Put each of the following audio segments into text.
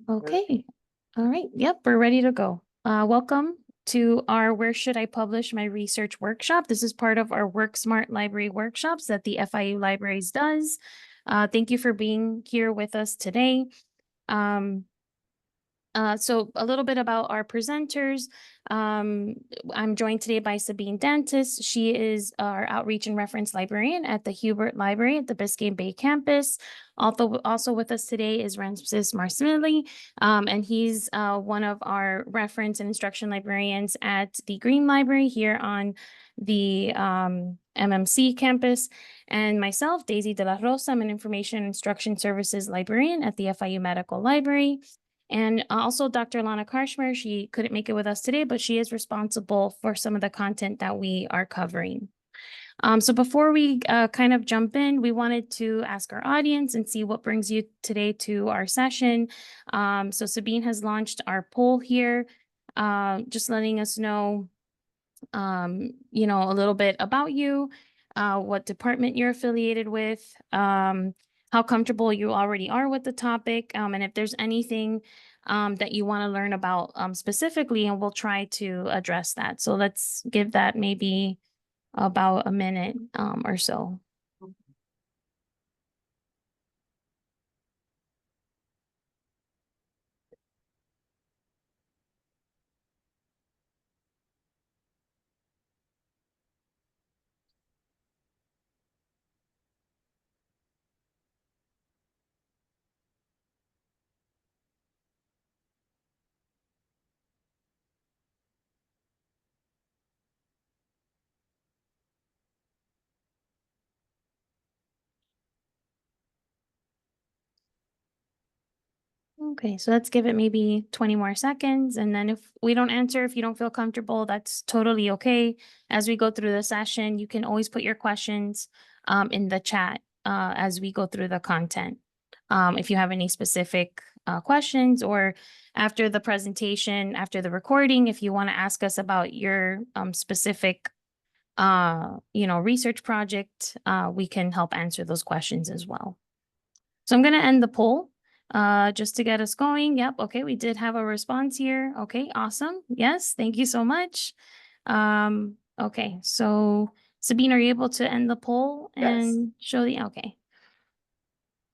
Okay. All right. Yep, we're ready to go. Welcome to our Where Should I Publish My Research workshop. This is part of our Work Smart Library workshops that the FIU Libraries does. Thank you for being here with us today. So a little bit about our presenters. I'm joined today by Sabine Dantis. She is our outreach and reference librarian at the Hubert Library at the Biscayne Bay campus. Also with us today is Ramses Marsmili, and he's one of our reference and instruction librarians at the Green Library here on the MMC campus. And myself, Daisy de la Rosa, I'm an information and instruction services librarian at the FIU Medical Library. And also Dr. Lana Karshmer, she couldn't make it with us today, but she is responsible for some of the content that we are covering. So before we kind of jump in, we wanted to ask our audience and see what brings you today to our session. So Sabine has launched our poll here, just letting us know, a little bit about you, what department you're affiliated with, how comfortable you already are with the topic, and if there's anything that you want to learn about specifically, and we'll try to address that. So let's give that maybe about a minute or so. Okay, so let's give it maybe 20 more seconds. And then if we don't answer, if you don't feel comfortable, that's totally okay. As we go through the session, you can always put your questions in the chat as we go through the content. If you have any specific questions, or after the presentation, after the recording, if you want to ask us about your specific research project, we can help answer those questions as well. So I'm going to end the poll just to get us going. Yep. Okay. We did have a response here. Okay. Awesome. Yes. Thank you so much. Okay. So Sabine, are you able to end the poll and show the, okay.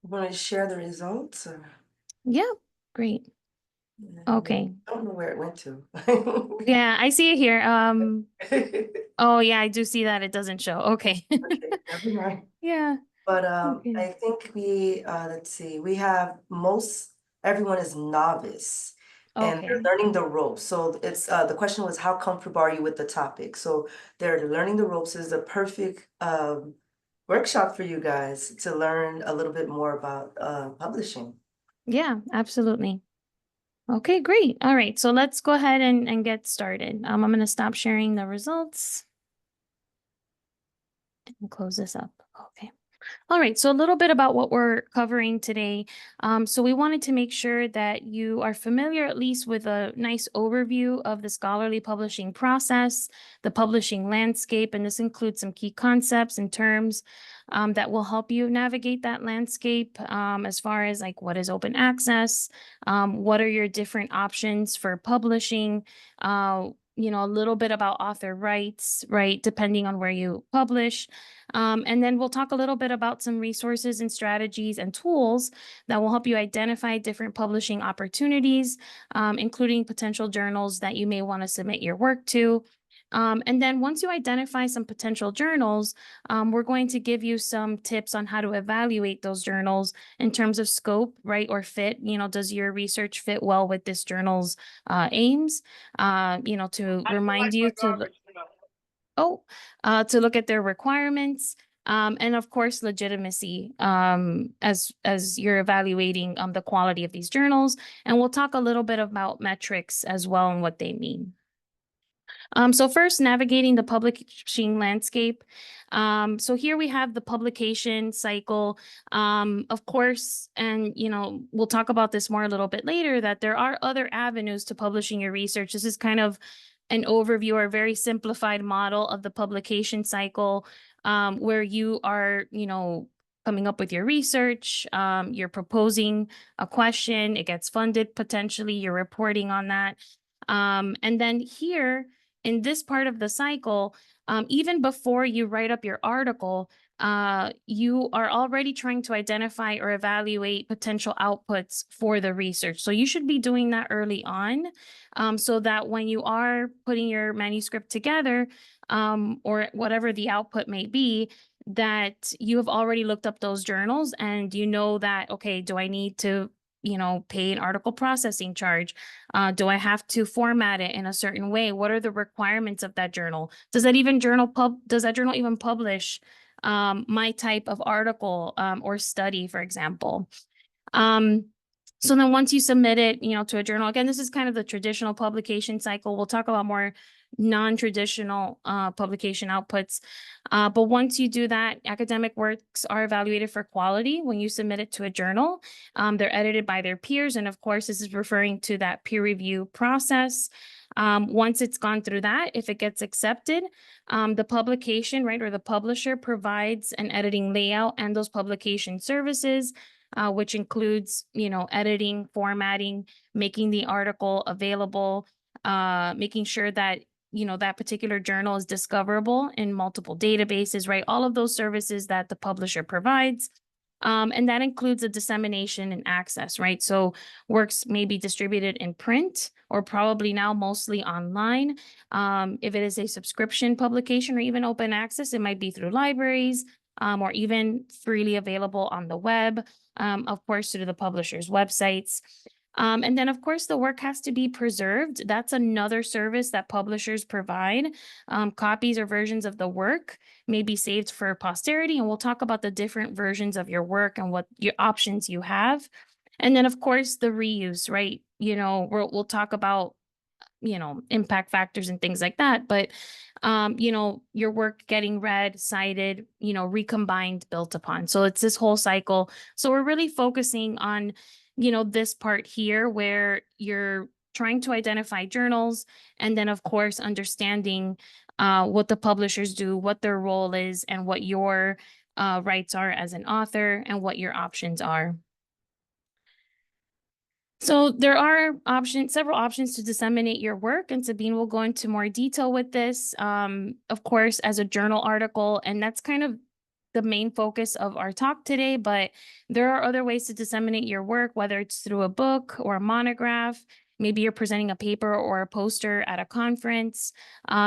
You want to share the results? Or? Yeah. Great. Okay. I don't know where it went to. Yeah, I see it here. Oh yeah, I do see that it doesn't show. Okay. Okay, never mind. Yeah. But Okay. I think we let's see, we have everyone is novice and they're Okay. learning the ropes. So it's the question was, how comfortable are you with the topic? So they're learning the ropes is the perfect workshop for you guys to learn a little bit more about publishing. Yeah, absolutely. Okay, great. All right, so let's go ahead and get started. I'm going to stop sharing the results and close this up. Okay. All right, so a little bit about what we're covering today. So we wanted to make sure that you are familiar at least with a nice overview of the scholarly publishing process, the publishing landscape, and this includes some key concepts and terms that will help you navigate that landscape as far as like what is open access, what are your different options for publishing, a little bit about author rights, right, depending on where you publish. And then we'll talk a little bit about some resources and strategies and tools that will help you identify different publishing opportunities, including potential journals that you may want to submit your work to. And then once you identify some potential journals, we're going to give you some tips on how to evaluate those journals in terms of scope, right, or fit. Does your research fit well with this journal's aims? To remind you to look at their requirements, and of course legitimacy as you're evaluating the quality of these journals. And we'll talk a little bit about metrics as well and what they mean. So first, navigating the publishing landscape. So here we have the publication cycle. Of course, and we'll talk about this more a little bit later, that there are other avenues to publishing your research. This is kind of an overview or a very simplified model of the publication cycle, where you are, coming up with your research, you're proposing a question, it gets funded potentially, you're reporting on that. And then here in this part of the cycle, even before you write up your article, you are already trying to identify or evaluate potential outputs for the research. So you should be doing that early on, so that when you are putting your manuscript together, or whatever the output may be, that you have already looked up those journals and you know that, okay, do I need to, pay an article processing charge? Do I have to format it in a certain way? What are the requirements of that journal? Does that journal even publish my type of article or study, for example? So then once you submit it, to a journal, again, this is kind of the traditional publication cycle. We'll talk about more non-traditional publication outputs. But once you do that, academic works are evaluated for quality when you submit it to a journal. They're edited by their peers. And of course, this is referring to that peer review process. Once it's gone through that, if it gets accepted, the publication, right, or the publisher provides an editing layout and those publication services, which includes, editing, formatting, making the article available, making sure that, that particular journal is discoverable in multiple databases, right? All of those services that the publisher provides. And that includes a dissemination and access, right? So works may be distributed in print or probably now mostly online. If it is a subscription publication or even open access, it might be through libraries, or even freely available on the web, of course, through the publisher's websites. And then, of course, the work has to be preserved. That's another service that publishers provide. Copies or versions of the work may be saved for posterity, and we'll talk about the different versions of your work and what your options you have. And then, of course, the reuse, right? We'll talk about, impact factors and things like that. But, your work getting read, cited, recombined, built upon. So it's this whole cycle. So we're really focusing on, this part here where you're trying to identify journals and then, of course, understanding what the publishers do, what their role is, and what your rights are as an author and what your options are. So there are several options to disseminate your work, and Sabine will go into more detail with this, of course, as a journal article, and that's kind of the main focus of our talk today, but there are other ways to disseminate your work, whether it's through a book or a monograph. Maybe you're presenting a paper or a poster at a conference,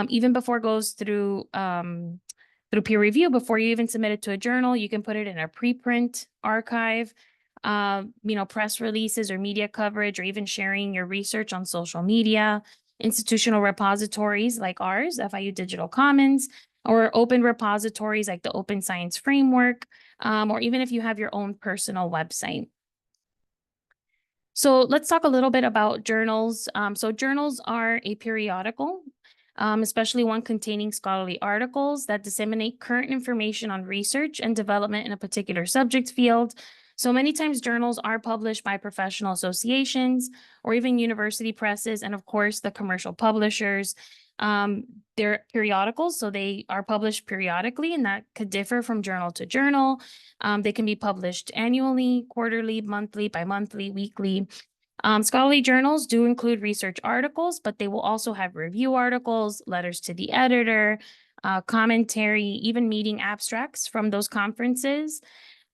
even before it goes through peer review, before you even submit it to a journal, you can put it in a preprint archive. Press releases or media coverage, or even sharing your research on social media, institutional repositories like ours, FIU Digital Commons, or open repositories like the Open Science Framework, or even if you have your own personal website. So let's talk a little bit about journals. So journals are a periodical, especially one containing scholarly articles that disseminate current information on research and development in a particular subject field. So many times journals are published by professional associations or even university presses, and of course the commercial publishers. They're periodicals, so they are published periodically, and that could differ from journal to journal. They can be published annually, quarterly, monthly, bi-monthly, weekly. Scholarly journals do include research articles, but they will also have review articles, letters to the editor, commentary, even meeting abstracts from those conferences.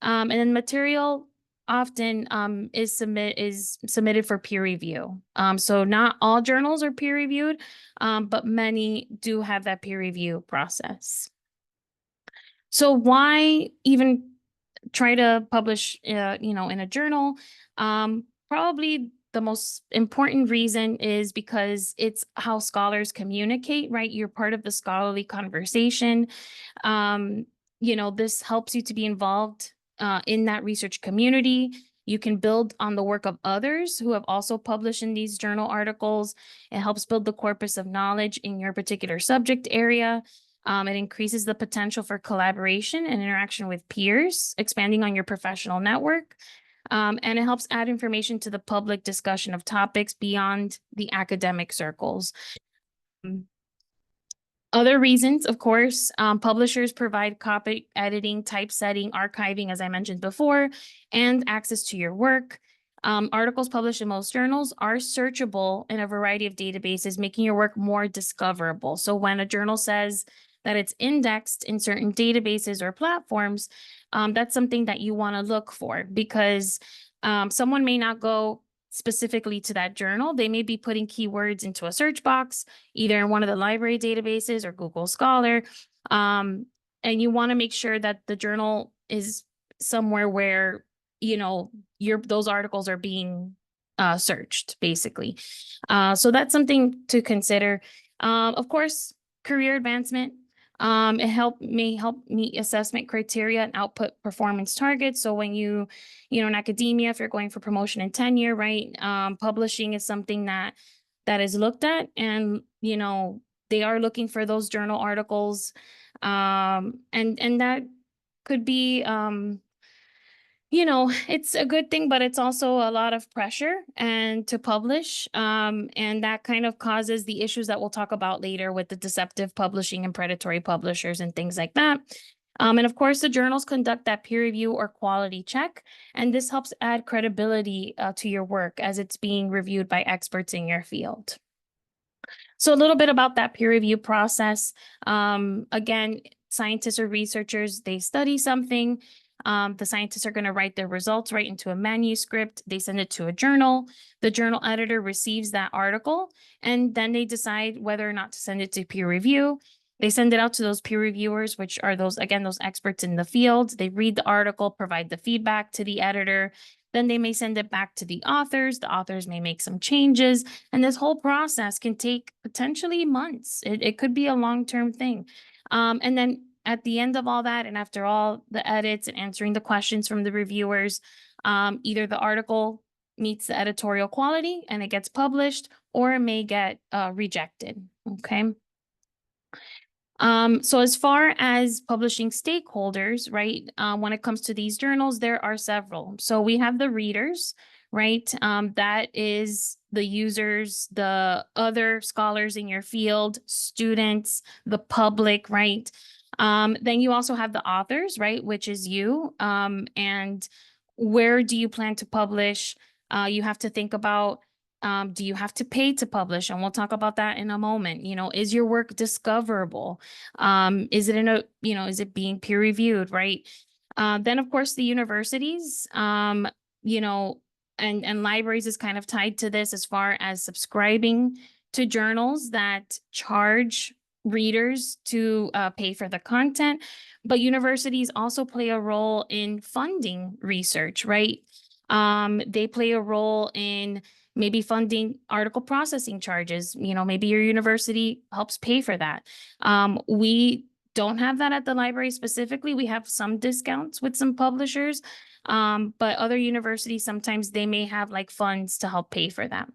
And then material often is submitted for peer review. So not all journals are peer reviewed, but many do have that peer review process. So why even try to publish, in a journal? Probably the most important reason is because it's how scholars communicate, right? You're part of the scholarly conversation. This helps you to be involved in that research community. You can build on the work of others who have also published in these journal articles. It helps build the corpus of knowledge in your particular subject area. It increases the potential for collaboration and interaction with peers, expanding on your professional network. And it helps add information to the public discussion of topics beyond the academic circles. Other reasons, of course, publishers provide copy editing, typesetting, archiving, as I mentioned before, and access to your work. Articles published in most journals are searchable in a variety of databases, making your work more discoverable. So when a journal says that it's indexed in certain databases or platforms, that's something that you want to look for, because someone may not go specifically to that journal. They may be putting keywords into a search box, either in one of the library databases or Google Scholar. And you want to make sure that the journal is somewhere where, those articles are being searched, basically. So that's something to consider. Of course, career advancement. It may help meet assessment criteria and output performance targets. So when in academia, if you're going for promotion and tenure, right? Publishing is something that is looked at, and they are looking for those journal articles. And that could be it's a good thing, but it's also a lot of pressure and to publish. And that kind of causes the issues that we'll talk about later with the deceptive publishing and predatory publishers and things like that. And of course, the journals conduct that peer review or quality check, and this helps add credibility to your work as it's being reviewed by experts in your field. So a little bit about that peer review process. Again, scientists or researchers, they study something. The scientists are going to write their results right into a manuscript. They send it to a journal. The journal editor receives that article, and then they decide whether or not to send it to peer review. They send it out to those peer reviewers, which are those experts in the field. They read the article, provide the feedback to the editor. Then they may send it back to the authors. The authors may make some changes. And this whole process can take potentially months. It could be a long-term thing. And then at the end of all that, and after all the edits and answering the questions from the reviewers, either the article meets the editorial quality and it gets published, or it may get rejected. Okay. So as far as publishing stakeholders, right, when it comes to these journals, there are several. So we have the readers, right? That is the users, the other scholars in your field, students, the public, right? Then you also have the authors, right, which is you. And where do you plan to publish? You have to think about, do you have to pay to publish? And we'll talk about that in a moment. Is your work discoverable? Is it is it being peer reviewed, right? Then of course the universities, and libraries is kind of tied to this as far as subscribing to journals that charge readers to pay for the content. But universities also play a role in funding research, right? They play a role in maybe funding article processing charges. Maybe your university helps pay for that. We don't have that at the library specifically. We have some discounts with some publishers, but other universities, sometimes they may have like funds to help pay for that.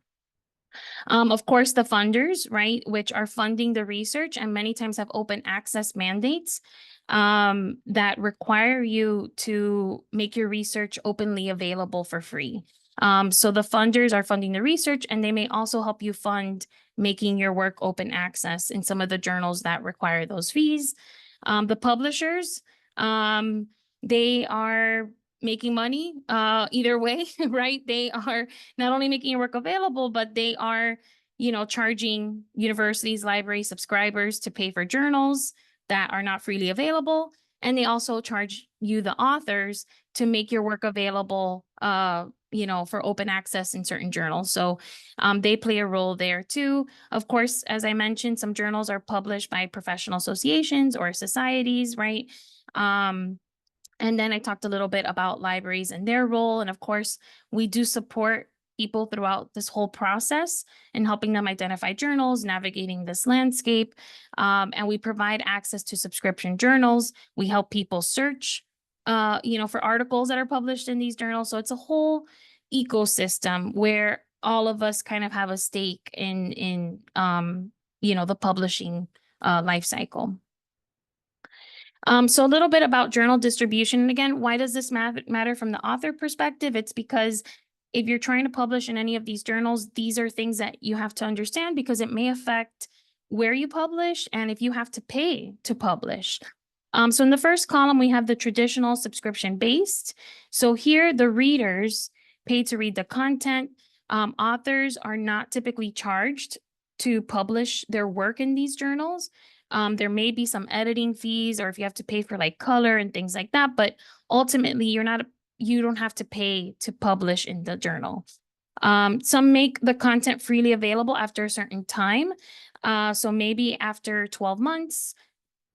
Of course, the funders, right, which are funding the research and many times have open access mandates that require you to make your research openly available for free. So the funders are funding the research, and they may also help you fund making your work open access in some of the journals that require those fees. The publishers, they are making money either way, right? They are not only making your work available, but they are, charging universities, library subscribers to pay for journals that are not freely available. And they also charge you, the authors, to make your work available, for open access in certain journals. So they play a role there too. Of course, as I mentioned, some journals are published by professional associations or societies, right? And then I talked a little bit about libraries and their role. And of course, we do support people throughout this whole process and helping them identify journals, navigating this landscape. And we provide access to subscription journals. We help people search, for articles that are published in these journals. So it's a whole ecosystem where all of us kind of have a stake in the publishing life cycle. So a little bit about journal distribution. And again, why does this matter from the author perspective? It's because if you're trying to publish in any of these journals, these are things that you have to understand because it may affect where you publish and if you have to pay to publish. So in the first column, we have the traditional subscription-based. So here, the readers pay to read the content. Authors are not typically charged to publish their work in these journals. There may be some editing fees, or if you have to pay for like color and things like that, but ultimately you don't have to pay to publish in the journal. Some make the content freely available after a certain time. So maybe after 12 months,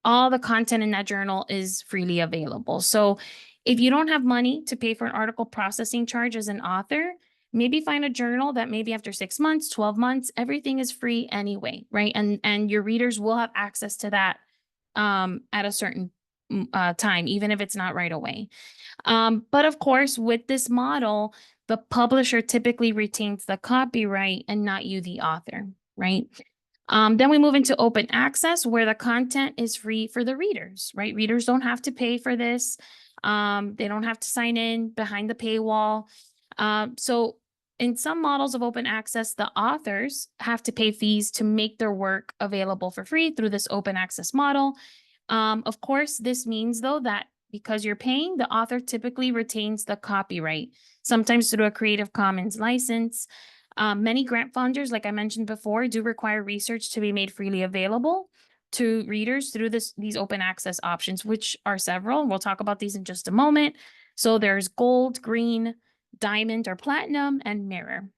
all the content in that journal is freely available. So if you don't have money to pay for an article processing charge as an author, maybe find a journal that maybe after 6 months, 12 months, everything is free anyway, right? And your readers will have access to that at a certain time, even if it's not right away. But of course, with this model, the publisher typically retains the copyright and not you, the author, right? Then we move into open access, where the content is free for the readers, right? Readers don't have to pay for this. They don't have to sign in behind the paywall. So in some models of open access, the authors have to pay fees to make their work available for free through this open access model. Of course, this means, though, that because you're paying, the author typically retains the copyright, sometimes through a Creative Commons license. Many grant funders, like I mentioned before, do require research to be made freely available to readers through these open access options, which are several. We'll talk about these in just a moment. So there's gold, green, diamond or platinum, and mirror.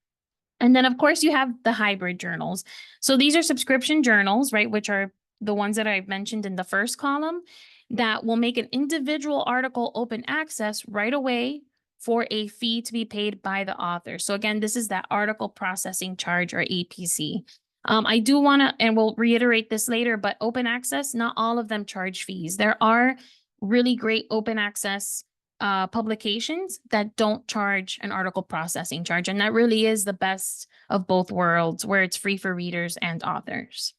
And then, of course, you have the hybrid journals. So these are subscription journals, right, which are the ones that I've mentioned in the first column, that will make an individual article open access right away for a fee to be paid by the author. So again, this is that article processing charge, or APC. I do want to, and we'll reiterate this later, but open access, not all of them charge fees. There are really great open access publications that don't charge an article processing charge. And that really is the best of both worlds, where it's free for readers and authors.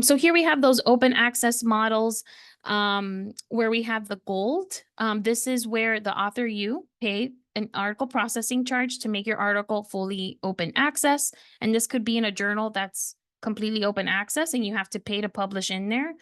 So here we have those open access models, where we have the gold. This is where the author, you pay an article processing charge to make your article fully open access. And this could be in a journal that's completely open access and you have to pay to publish in there.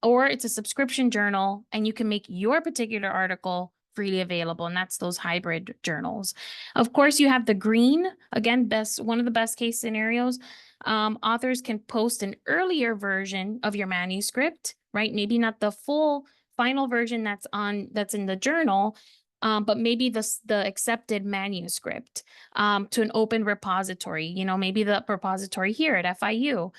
Or it's a subscription journal and you can make your particular article freely available, and that's those hybrid journals. Of course, you have the green, again, one of the best case scenarios. Authors can post an earlier version of your manuscript, right? Maybe not the full final version that's in the journal, but maybe the accepted manuscript to an open repository. Maybe the repository here at FIU.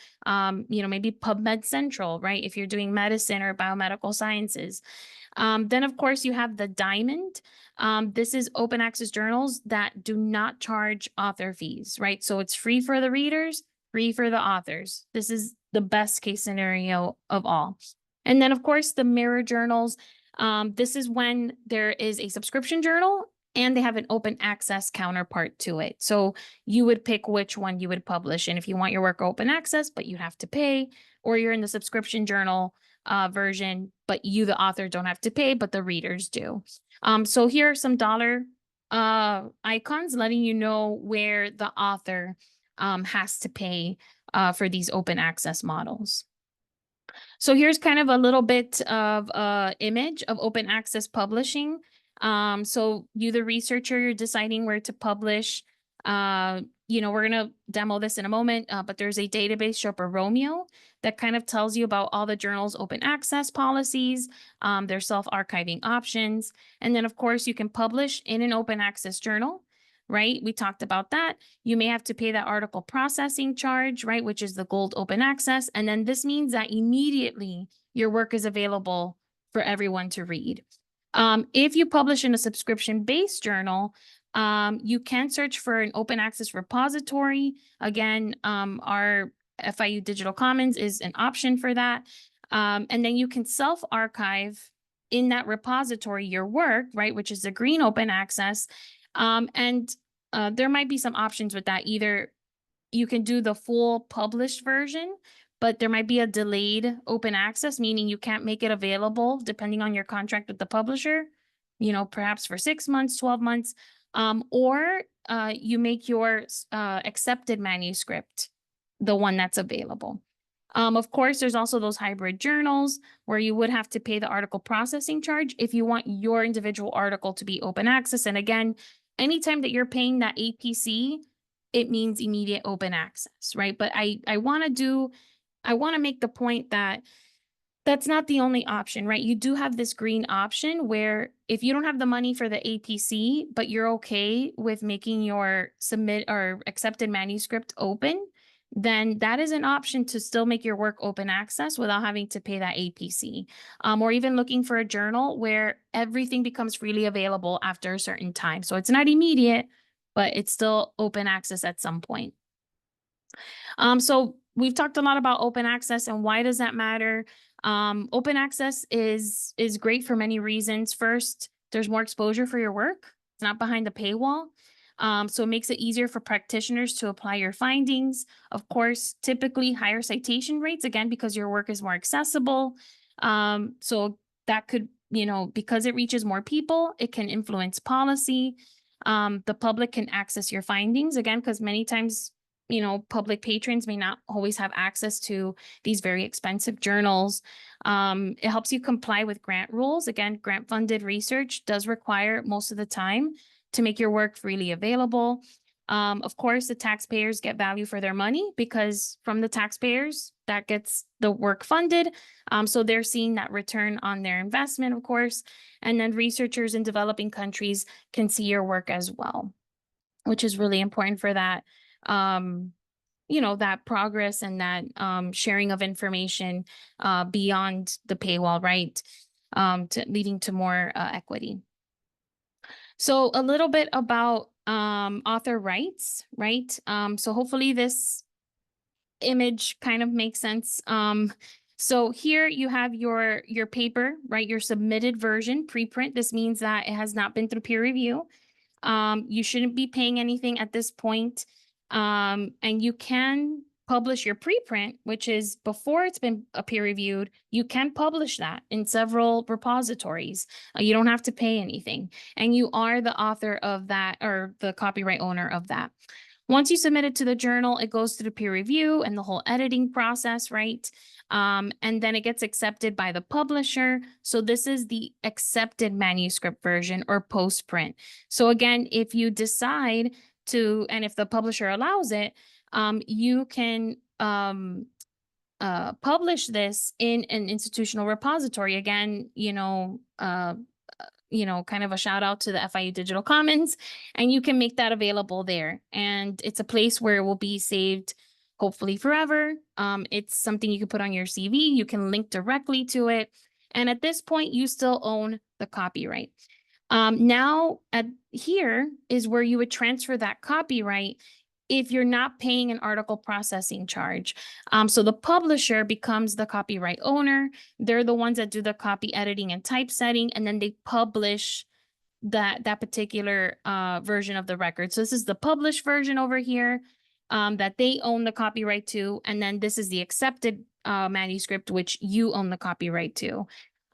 Maybe PubMed Central, right? If you're doing medicine or biomedical sciences. Then, of course, you have the diamond. This is open access journals that do not charge author fees, right? So it's free for the readers, free for the authors. This is the best case scenario of all. And then, of course, the mirror journals. This is when there is a subscription journal and they have an open access counterpart to it. So you would pick which one you would publish. And if you want your work open access, but you have to pay, or you're in the subscription journal version, but you, the author, don't have to pay, but the readers do. So here are some dollar icons letting you know where the author has to pay for these open access models. So here's kind of a little bit of image of open access publishing. So you, the researcher, you're deciding where to publish. We're going to demo this in a moment, but there's a database, Sherpa Romeo, that kind of tells you about all the journal's open access policies, their self-archiving options. And then, of course, you can publish in an open access journal, right? We talked about that. You may have to pay that article processing charge, right? Which is the gold open access. And then this means that immediately your work is available for everyone to read. If you publish in a subscription-based journal, you can search for an open access repository. Again, our FIU Digital Commons is an option for that. And then you can self-archive in that repository your work, right? Which is the green open access. And there might be some options with that. Either you can do the full published version, but there might be a delayed open access, meaning you can't make it available depending on your contract with the publisher, perhaps for 6 months, 12 months, or you make your accepted manuscript the one that's available. Of course, there's also those hybrid journals where you would have to pay the article processing charge if you want your individual article to be open access. And again, anytime that you're paying that APC, it means immediate open access, right? But I want to make the point that that's not the only option, right? You do have this green option where if you don't have the money for the APC, but you're okay with making your submit or accepted manuscript open, then that is an option to still make your work open access without having to pay that APC. Or even looking for a journal where everything becomes freely available after a certain time. So it's not immediate, but it's still open access at some point. So we've talked a lot about open access and why does that matter? Open access is great for many reasons. First, there's more exposure for your work. It's not behind the paywall. So it makes it easier for practitioners to apply your findings. Of course, typically higher citation rates, again, because your work is more accessible. So that could, because it reaches more people, it can influence policy. The public can access your findings, again, because many times public patrons may not always have access to these very expensive journals. It helps you comply with grant rules. Again, grant funded research does require most of the time to make your work freely available. Of course, the taxpayers get value for their money because from the taxpayers, that gets the work funded. So they're seeing that return on their investment, of course. And then researchers in developing countries can see your work as well, which is really important for that that progress and that sharing of information beyond the paywall, right? Leading to more equity. So a little bit about author rights, right? So hopefully this image kind of makes sense. So here you have your paper, right? Your submitted version, preprint. This means that it has not been through peer review. You shouldn't be paying anything at this point. And you can publish your preprint, which is before it's been peer reviewed. You can publish that in several repositories. You don't have to pay anything. And you are the author of that or the copyright owner of that. Once you submit it to the journal, it goes through the peer review and the whole editing process, right? And then it gets accepted by the publisher. So this is the accepted manuscript version or postprint. So again, if you decide to, and if the publisher allows it, you can publish this in an institutional repository. Again, kind of a shout out to the FIU Digital Commons, and you can make that available there. And it's a place where it will be saved hopefully forever. It's something you can put on your CV. You can link directly to it. And at this point, you still own the copyright. Now here is where you would transfer that copyright if you're not paying an article processing charge. So the publisher becomes the copyright owner. They're the ones that do the copy editing and typesetting, and then they publish that particular version of the record. So this is the published version over here that they own the copyright to, and then this is the accepted manuscript, which you own the copyright to.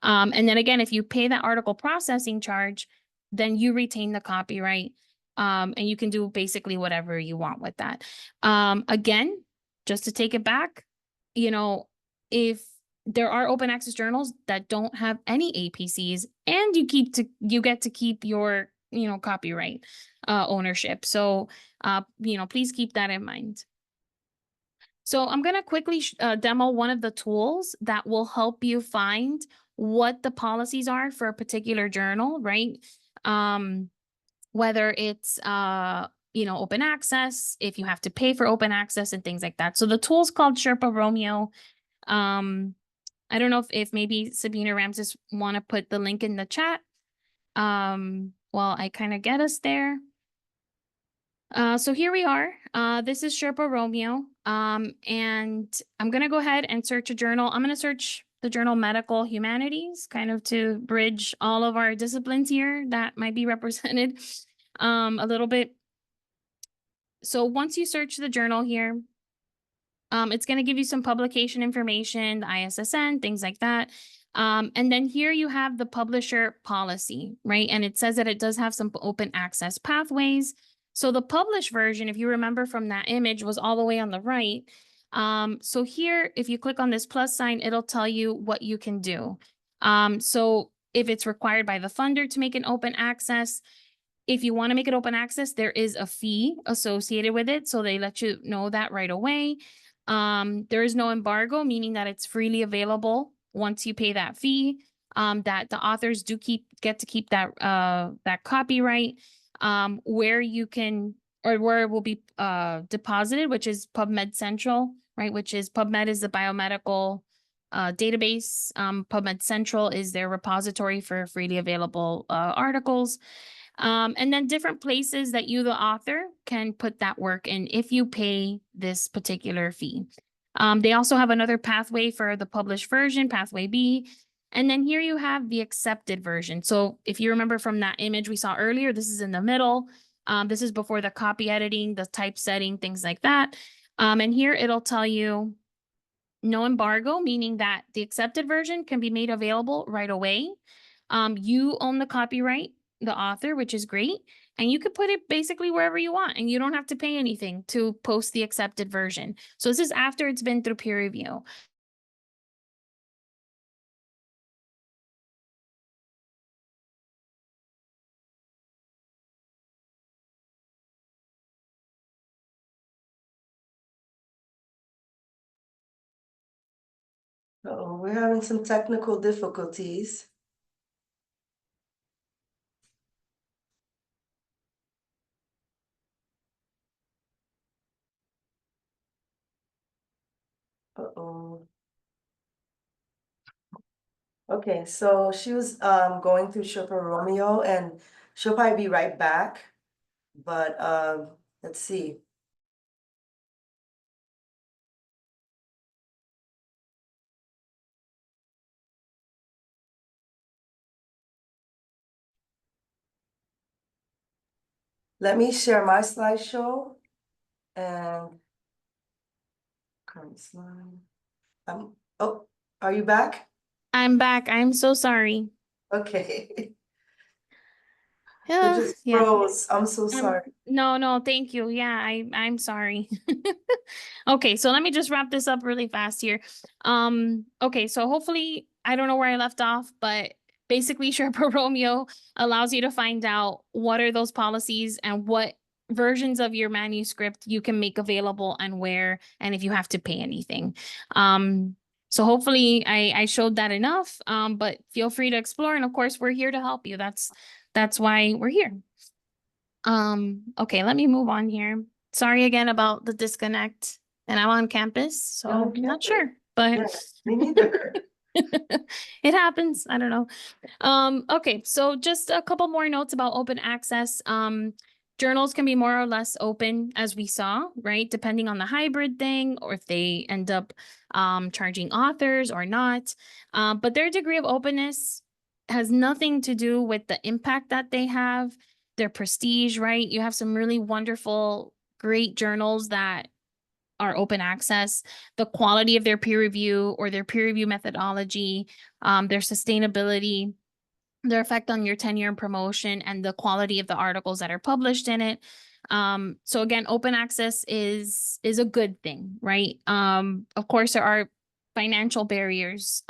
And then again, if you pay that article processing charge, then you retain the copyright. And you can do basically whatever you want with that. Again, just to take it back, if there are open access journals that don't have any APCs, and you get to keep your, copyright ownership. So, please keep that in mind. So I'm going to quickly demo one of the tools that will help you find what the policies are for a particular journal, right? Whether it's, open access, if you have to pay for open access and things like that. So the tool's called Sherpa Romeo. I don't know if maybe Sabina Ramses want to put the link in the chat. While I kind of get us there. So here we are. This is Sherpa Romeo. And I'm going to go ahead and search a journal. I'm going to search the journal Medical Humanities, kind of to bridge all of our disciplines here that might be represented a little bit. So once you search the journal here, it's going to give you some publication information, the ISSN, things like that. And then here you have the publisher policy, right? And it says that it does have some open access pathways. So the published version, if you remember from that image, was all the way on the right. So here, if you click on this plus sign, it'll tell you what you can do. So if it's required by the funder to make an open access, if you want to make it open access, there is a fee associated with it. So they let you know that right away. There is no embargo, meaning that it's freely available once you pay that fee. That the authors do get to keep that copyright. Where you can, or where it will be deposited, which is PubMed Central, right? Which is PubMed is the biomedical database. PubMed Central is their repository for freely available articles. And then different places that you, the author, can put that work in if you pay this particular fee. They also have another pathway for the published version, pathway B. And then here you have the accepted version. So if you remember from that image we saw earlier, this is in the middle. This is before the copy editing, the typesetting, things like that. And here it'll tell you no embargo, meaning that the accepted version can be made available right away. You own the copyright, the author, which is great. And you could put it basically wherever you want, and you don't have to pay anything to post the accepted version. So this is after it's been through peer review. Uh-oh, we're having some technical difficulties. Uh-oh. Okay, so she was going through Shilpa Romeo, and she'll probably be right back. But let's see. Let me share my slideshow and current slide. Oh, are you back? I'm back. I'm so sorry. Okay. It Yeah, just yeah. froze. I'm so sorry. No, thank you. Yeah, I'm sorry. Okay, so let me just wrap this up really fast here. Okay, so hopefully I don't know where I left off, but basically Sherpa Romeo allows you to find out what are those policies and what versions of your manuscript you can make available and where, and if you have to pay anything. So hopefully I showed that enough. But feel free to explore, and of course we're here to help you. That's why we're here. Okay, let me move on here. Sorry again about the disconnect. And I'm on campus, so You're on I'm not campus. sure, but Yeah, me neither. it happens. I don't know. Okay, so just a couple more notes about open access. Journals can be more or less open, as we saw, right? Depending on the hybrid thing, or if they end up charging authors or not. But their degree of openness has nothing to do with the impact that they have, their prestige, right? You have some really wonderful, great journals that are open access, the quality of their peer review or their peer review methodology, their sustainability, their effect on your tenure and promotion, and the quality of the articles that are published in it. So again, open access is a good thing, right? Of course, there are financial barriers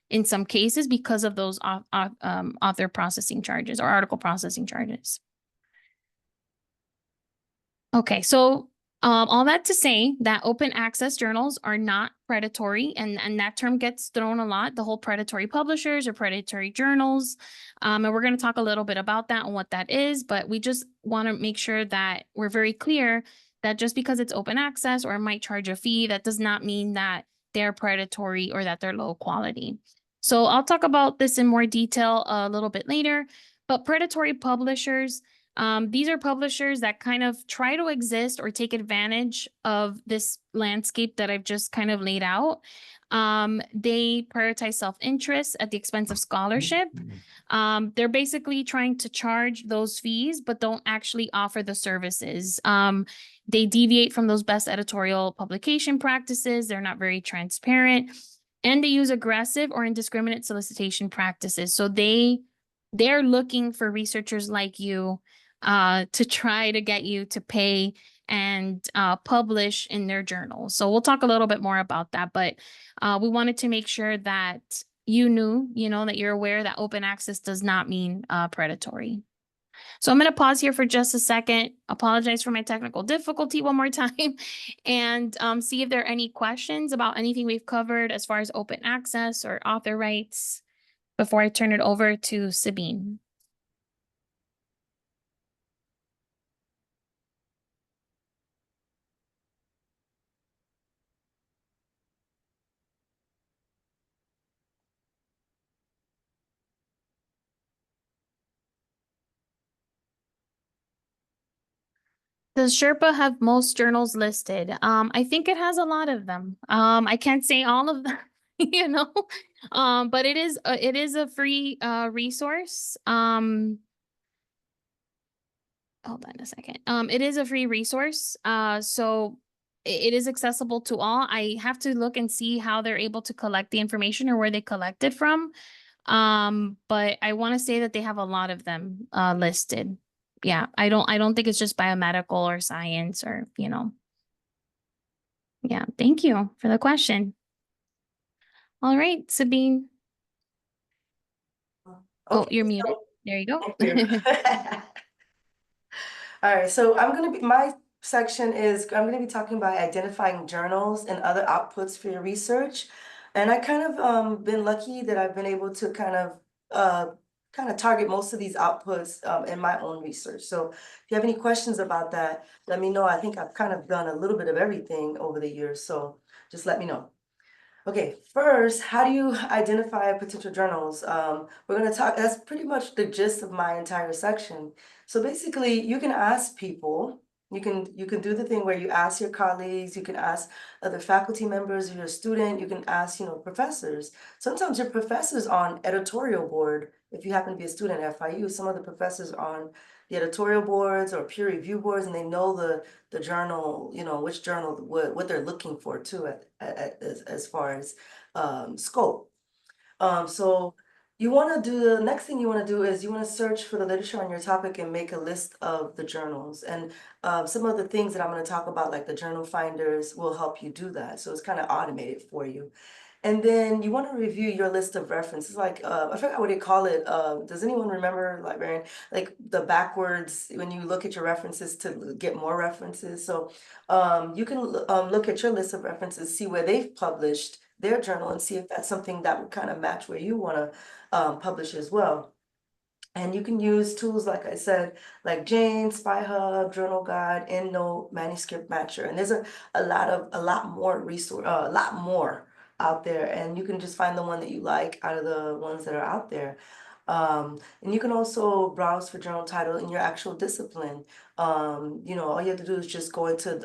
in some cases because of those author processing charges or article processing charges. Okay, so all that to say that open access journals are not predatory, and that term gets thrown a lot, the whole predatory publishers or predatory journals. And we're going to talk a little bit about that and what that is, but we just want to make sure that we're very clear that just because it's open access or it might charge a fee, that does not mean that they're predatory or that they're low quality. So I'll talk about this in more detail a little bit later, but predatory publishers, these are publishers that kind of try to exist or take advantage of this landscape that I've just kind of laid out. They prioritize self-interest at the expense of scholarship. They're basically trying to charge those fees, but don't actually offer the services. They deviate from those best editorial publication practices. They're not very transparent, and they use aggressive or indiscriminate solicitation practices. So they're looking for researchers like you to try to get you to pay and publish in their journals. So we'll talk a little bit more about that, but we wanted to make sure that that you're aware that open access does not mean predatory. So I'm going to pause here for just a second, apologize for my technical difficulty one more time, and see if there are any questions about anything we've covered as far as open access or author rights before I turn it over to Sabine. Does Sherpa have most journals listed? I think it has a lot of them. I can't say all of them, but it is a free resource. Hold on a second. It is a free resource. So it is accessible to all. I have to look and see how they're able to collect the information or where they collect it from. But I want to say that they have a lot of them listed. Yeah, I don't think it's just biomedical or science or. Yeah, thank you for the question. All right, Sabine. Oh, Okay, you're so muted. There you go. thank you. All right, so my section is, I'm gonna be talking about identifying journals and other outputs for your research. And I kind of been lucky that I've been able to kind of target most of these outputs in my own research. So if you have any questions about that, let me know. I think I've kind of done a little bit of everything over the years, so just let me know. Okay, first, how do you identify potential journals? We're going to talk, that's pretty much the gist of my entire section. So basically, you can ask people, you can do the thing where you ask your colleagues, you can ask other faculty members, or your student, you can ask, professors. Sometimes your professors on editorial board, if you happen to be a student at FIU, some of the professors on the editorial boards or peer review boards, and they know the journal, which journal, what they're looking for too as far as scope. So the next thing you want to do is you want to search for the literature on your topic and make a list of the journals. And some of the things that I'm going to talk about, like the journal finders, will help you do that. So it's kind of automated for you. And then you want to review your list of references, like I forgot what they call it. Does anyone remember, librarian, like the backwards when you look at your references to get more references? So you can look at your list of references, see where they've published their journal, and see if that's something that would kind of match where you want to publish as well. And you can use tools, like I said, like Jane, SpyHub, Journal Guide, EndNote, Manuscript Matcher, and there's a lot more out there, and you can just find the one that you like out of the ones that are out there. And you can also browse for journal title in your actual discipline. All you have to do is just go into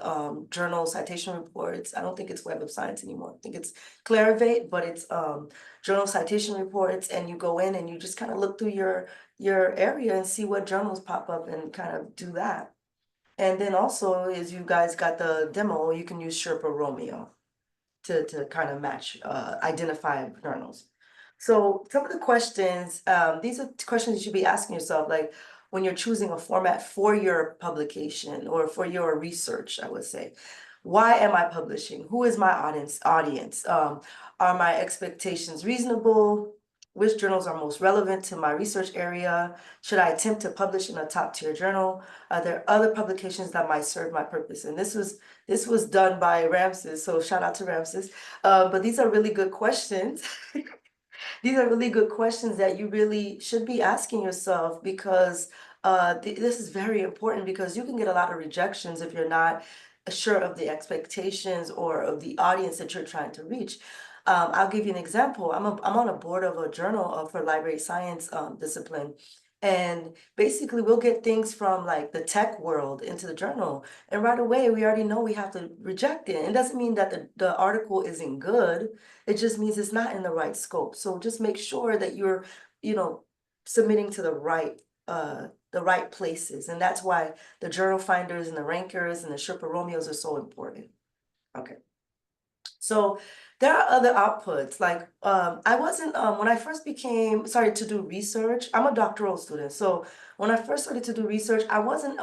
journal citation reports. I don't think it's Web of Science anymore. I think it's Clarivate, but it's journal citation reports, and you go in and you just kind of look through your area and see what journals pop up and kind of do that. And then also, as you guys got the demo, you can use Sherpa Romeo to kind of identify journals. So some of the questions, these are questions you should be asking yourself, like when you're choosing a format for your publication or for your research, I would say. Why am I publishing? Who is my audience? Are my expectations reasonable? Which journals are most relevant to my research area? Should I attempt to publish in a top-tier journal? Are there other publications that might serve my purpose? And this was done by Ramses, so shout out to Ramses. But these are really good questions. These are really good questions that you really should be asking yourself, because this is very important, because you can get a lot of rejections if you're not sure of the expectations or of the audience that you're trying to reach. I'll give you an example. I'm on a board of a journal for library science discipline. And basically we'll get things from like the tech world into the journal. And right away, we already know we have to reject it. It doesn't mean that the article isn't good. It just means it's not in the right scope. So just make sure that you're, submitting to the right places. And that's why the journal finders and the rankers and the Sherpa Romeos are so important. Okay. So there are other outputs, like I wasn't, when I first started to do research, I'm a doctoral student. So when I first started to do research, I wasn't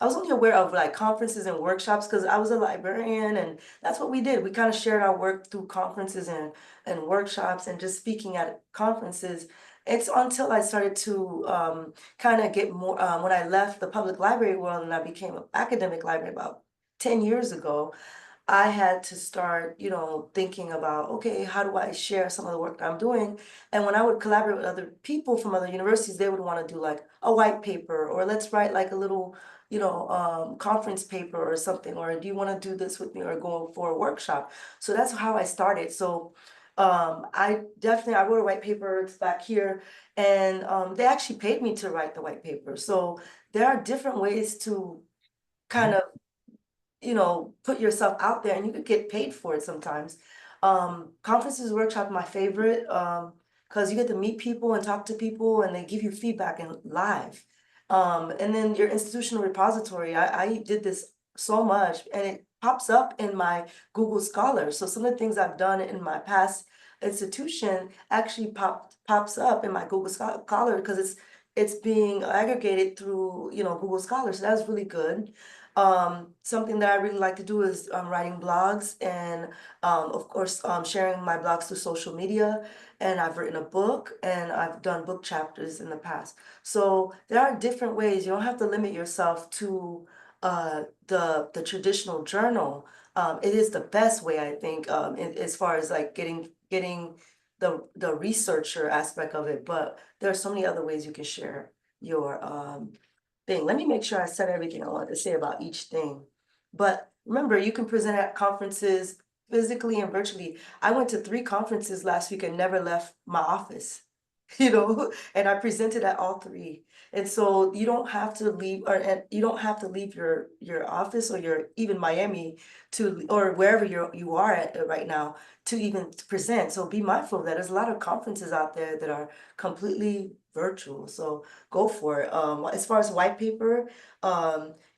I was only aware of like conferences and workshops because I was a librarian and that's what we did. We kind of shared our work through conferences and workshops and just speaking at conferences. It's until I started to kind of get more when I left the public library world and I became an academic librarian about 10 years ago. I had to start, thinking about, okay, how do I share some of the work that I'm doing? And when I would collaborate with other people from other universities, they would want to do like a white paper or let's write like a little, conference paper or something, or do you want to do this with me or go for a workshop? So that's how I started. So I wrote a white paper, it's back here, and they actually paid me to write the white paper. So there are different ways to kind of put yourself out there and you could get paid for it sometimes. Conferences, workshop, my favorite, because you get to meet people and talk to people and they give you feedback and live. And then your institutional repository, I did this so much and it pops up in my Google Scholar. So some of the things I've done in my past institution actually pops up in my Google Scholar because it's being aggregated through, Google Scholar. So that's really good. Something that I really like to do is writing blogs and of course sharing my blogs through social media. And I've written a book and I've done book chapters in the past. So there are different ways. You don't have to limit yourself to the traditional journal. It is the best way, I think, as far as like getting the researcher aspect of it. But there are so many other ways you can share your thing. Let me make sure I said everything I wanted to say about each thing. But remember, you can present at conferences physically and virtually. I went to 3 conferences last week and never left my office, and I presented at all 3. And so you don't have to leave, and you don't have to leave your office or your even Miami to or wherever you are at right now to even present. So be mindful of that. There's a lot of conferences out there that are completely virtual. So go for it. As far as white paper,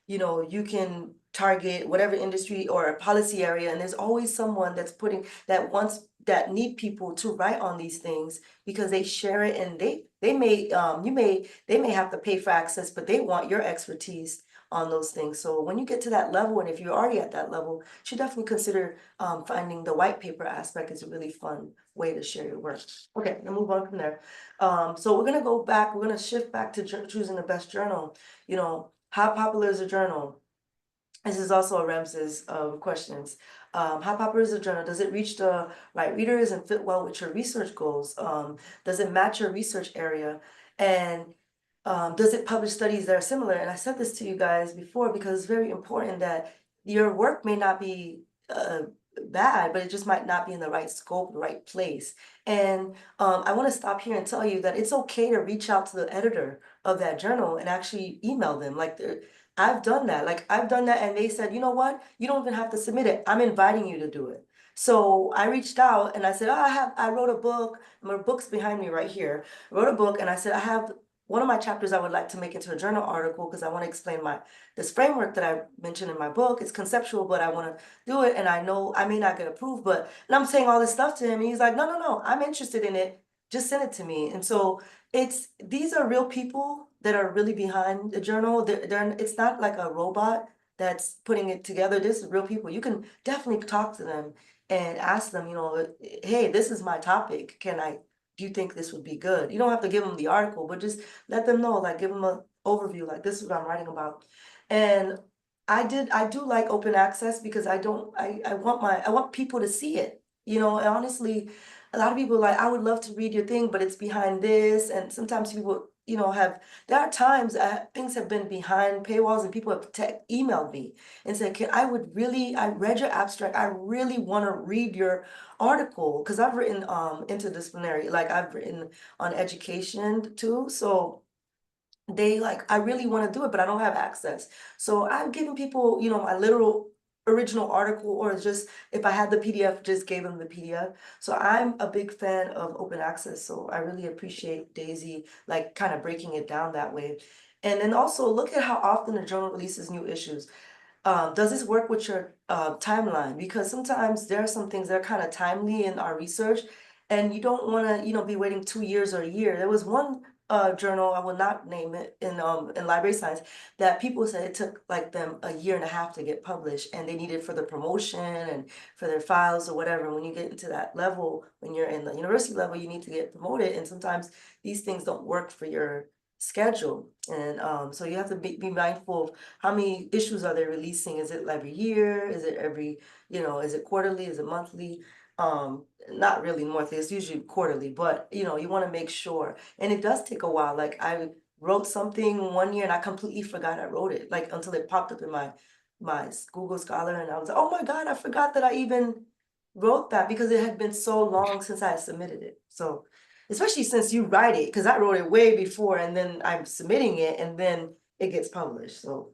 you can target whatever industry or policy area, and there's always someone that need people to write on these things because they share it and they may have to pay for access, but they want your expertise on those things. So when you get to that level, and if you're already at that level, you should definitely consider finding the white paper aspect is a really fun way to share your work. Okay, we'll move on from there. So we're gonna shift back to choosing the best journal. How popular is a journal? This is also a Ramses questions. How popular is a journal? Does it reach the right readers and fit well with your research goals? Does it match your research area? And does it publish studies that are similar? And I said this to you guys before because it's very important that your work may not be bad, but it just might not be in the right scope, the right place. And I want to stop here and tell you that it's okay to reach out to the editor of that journal and actually email them. I've done that. Like I've done that and they said, you know what? You don't even have to submit it. I'm inviting you to do it. So I reached out and I said, oh, I wrote a book. My book's behind me right here. I wrote a book and I said, I have one of my chapters I would like to make into a journal article because I want to explain this framework that I mentioned in my book. It's conceptual, but I want to do it. And I know I may not get approved, and I'm saying all this stuff to him. And he's like, no, I'm interested in it. Just send it to me. And so these are real people that are really behind the journal. It's not like a robot that's putting it together. This is real people. You can definitely talk to them and ask them, hey, this is my topic. Do you think this would be good? You don't have to give them the article, but just let them know, like give them an overview, like this is what I'm writing about. And I do like open access because I want people to see it, and honestly, a lot of people are like, I would love to read your thing, but it's behind this. And sometimes people, there are times things have been behind paywalls and people have emailed me and said, I read your abstract. I really want to read your article because I've written interdisciplinary, like I've written on education too. So they I really want to do it, but I don't have access. So I've given people, my literal original article, or just if I had the PDF, just gave them the PDF. So I'm a big fan of open access. So I really appreciate Daisy, kind of breaking it down that way. And then also look at how often the journal releases new issues. Does this work with your timeline? Because sometimes there are some things that are kind of timely in our research and you don't want to, be waiting 2 years or a year. There was one journal, I will not name it, in library science, that people said it took like them a year and a half to get published, and they need it for the promotion and for their files or whatever. And when you get into that level, when you're in the university level, you need to get promoted, and sometimes these things don't work for your schedule. And so you have to be mindful of how many issues are they releasing. Is it every year? Is it every, is it quarterly? Is it monthly? Not really monthly, it's usually quarterly, but you want to make sure. And it does take a while. Like I wrote something one year and I completely forgot I wrote it, like until it popped up in my Google Scholar, and I was like, oh my God, I forgot that I even wrote that, because it had been so long since I submitted it. So especially since you write it, because I wrote it way before, and then I'm submitting it and then it gets published. So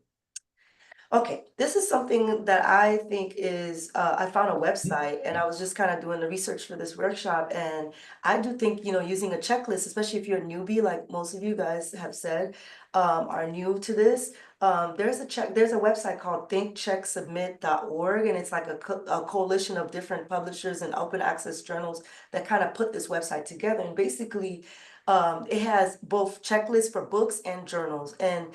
okay, this is something that I think is, I found a website and I was just kind of doing the research for this workshop. And I do think, using a checklist, especially if you're a newbie, like most of you guys have said, are new to this. There's a website called thinkchecksubmit.org, and it's like a coalition of different publishers and open access journals that kind of put this website together. And basically, it has both checklists for books and journals. And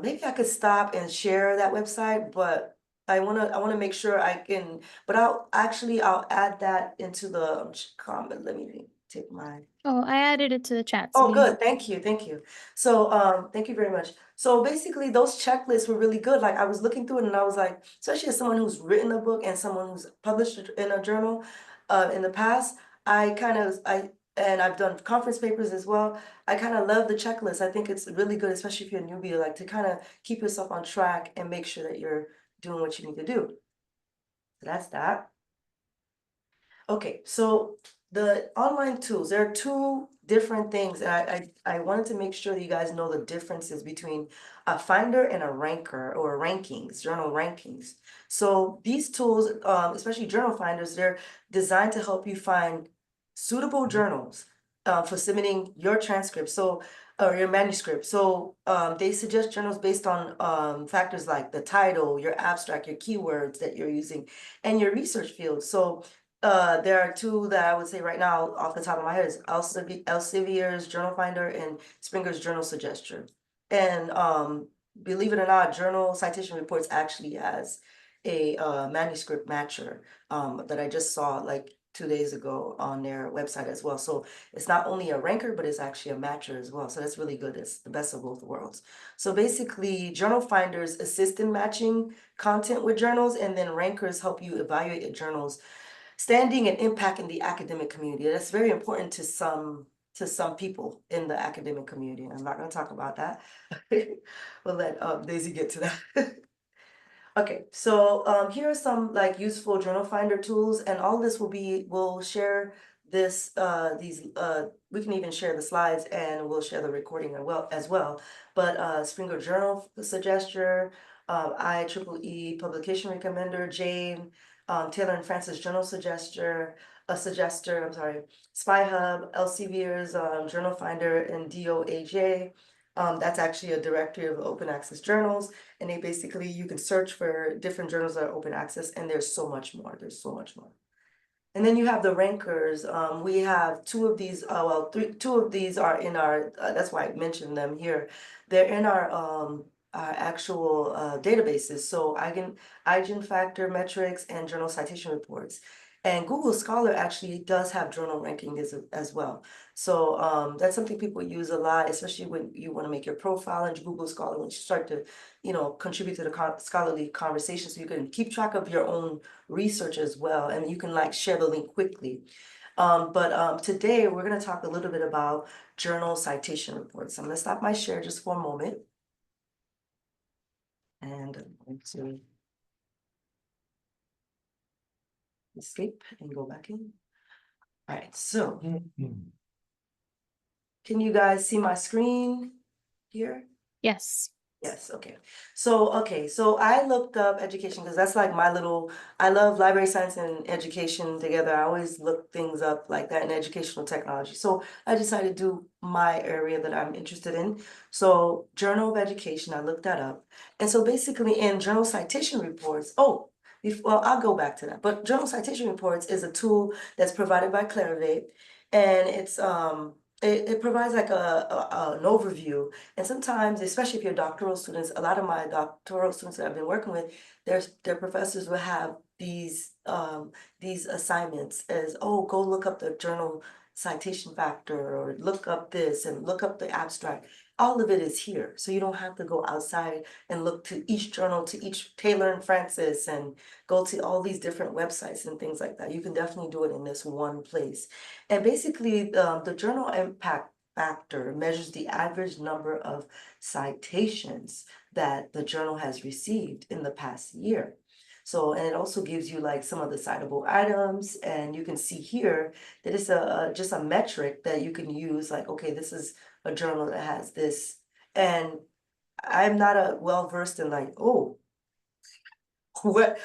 maybe I could stop and share that website, but I wanna make sure I can, but I'll add that into the comment. Let me take my. Oh, I added it to the chat. Oh, Sabine. good, thank you, thank you. So, thank you very much. So basically, those checklists were really good. Like I was looking through it and I was like, especially as someone who's written a book and someone who's published it in a journal, in the past, and I've done conference papers as well. I kind of love the checklist. I think it's really good, especially if you're a newbie, like to kind of keep yourself on track and make sure that you're doing what you need to do. So that's that. Okay, so the online tools, there are two different things, and I wanted to make sure that you guys know the differences between a finder and a ranker, or rankings, journal rankings. So these tools, especially journal finders, they're designed to help you find suitable journals for submitting your transcript, or your manuscript. So they suggest journals based on factors like the title, your abstract, your keywords that you're using, and your research field. So there are two that I would say right now off the top of my head is Elsevier's Journal Finder and Springer's Journal Suggester. And believe it or not, Journal Citation Reports actually has a manuscript matcher that I just saw like 2 days ago on their website as well. So it's not only a ranker, but it's actually a matcher as well. So that's really good. It's the best of both worlds. So basically, journal finders assist in matching content with journals, and then rankers help you evaluate your journals standing and impact in the academic community. That's very important to some people in the academic community. And I'm not going to talk about that. We'll let Daisy get to that. Okay, so here are some like useful journal finder tools, and all this we'll share this we can even share the slides, and we'll share the recording as well. But Springer Journal Suggester, IEEE Publication Recommender, Jane, Taylor and Francis Journal Suggester, I'm sorry, Spy Hub, Elsevier's Journal Finder, and DOAJ. That's actually a directory of open access journals, and they basically, you can search for different journals that are open access, and there's so much more. And then you have the rankers. We have two of these, two of these are in our, that's why I mentioned them here. They're in our actual databases. So Eigenfactor metrics and journal citation reports. And Google Scholar actually does have journal ranking as well. So that's something people use a lot, especially when you want to make your profile in Google Scholar, when you start to, contribute to the scholarly conversation, so you can keep track of your own research as well, and you can like share the link quickly. But today we're going to talk a little bit about journal citation reports. I'm going to stop my share just for a moment. And I'm going to escape and go back in. All right, so can you guys see my screen here? Yes. Yes, okay. So I looked up education because that's like I love library science and education together. I always look things up like that in educational technology. So I decided to do my area that I'm interested in. So Journal of Education, I looked that up. And so basically in journal citation reports, well, I'll go back to that. But journal citation reports is a tool that's provided by Clarivate, and it's it provides like an overview. And sometimes, especially if you're doctoral students, a lot of my doctoral students that I've been working with, their professors will have these assignments as, oh, go look up the journal citation factor, or look up this and look up the abstract. All of it is here. So you don't have to go outside and look to each journal, to each Taylor and Francis, and go to all these different websites and things like that. You can definitely do it in this one place. And basically, the journal impact factor measures the average number of citations that the journal has received in the past year. So, and it also gives you like some of the citable items, and you can see here that it's just a metric that you can use, like, okay, this is a journal that has this. And I'm not well versed in like, oh, what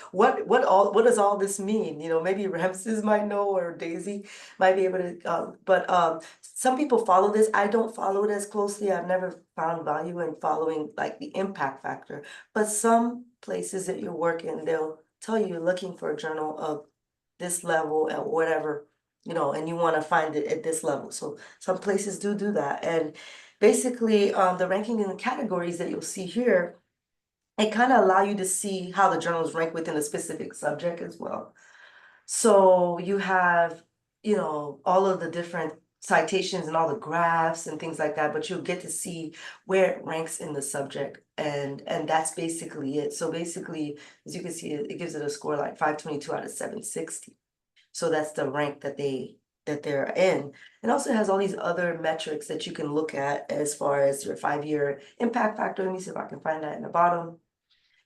does all this mean? You know, maybe Ramses might know, or Daisy might be able to, but some people follow this. I don't follow it as closely. I've never found value in following like the impact factor. But some places that you work in, they'll tell you you're looking for a journal of this level or whatever, you know, and you want to find it at this level. So some places do that. And basically, the ranking in the categories that you'll see here, it kind of allow you to see how the journals rank within a specific subject as well. So you have, you know, all of the different citations and all the graphs and things like that, but you'll get to see where it ranks in the subject, and that's basically it. So basically, as you can see, it gives it a score like 522 out of 760. So that's the rank that they're in. And also has all these other metrics that you can look at as far as your 5-year impact factor. Let me see if I can find that in the bottom.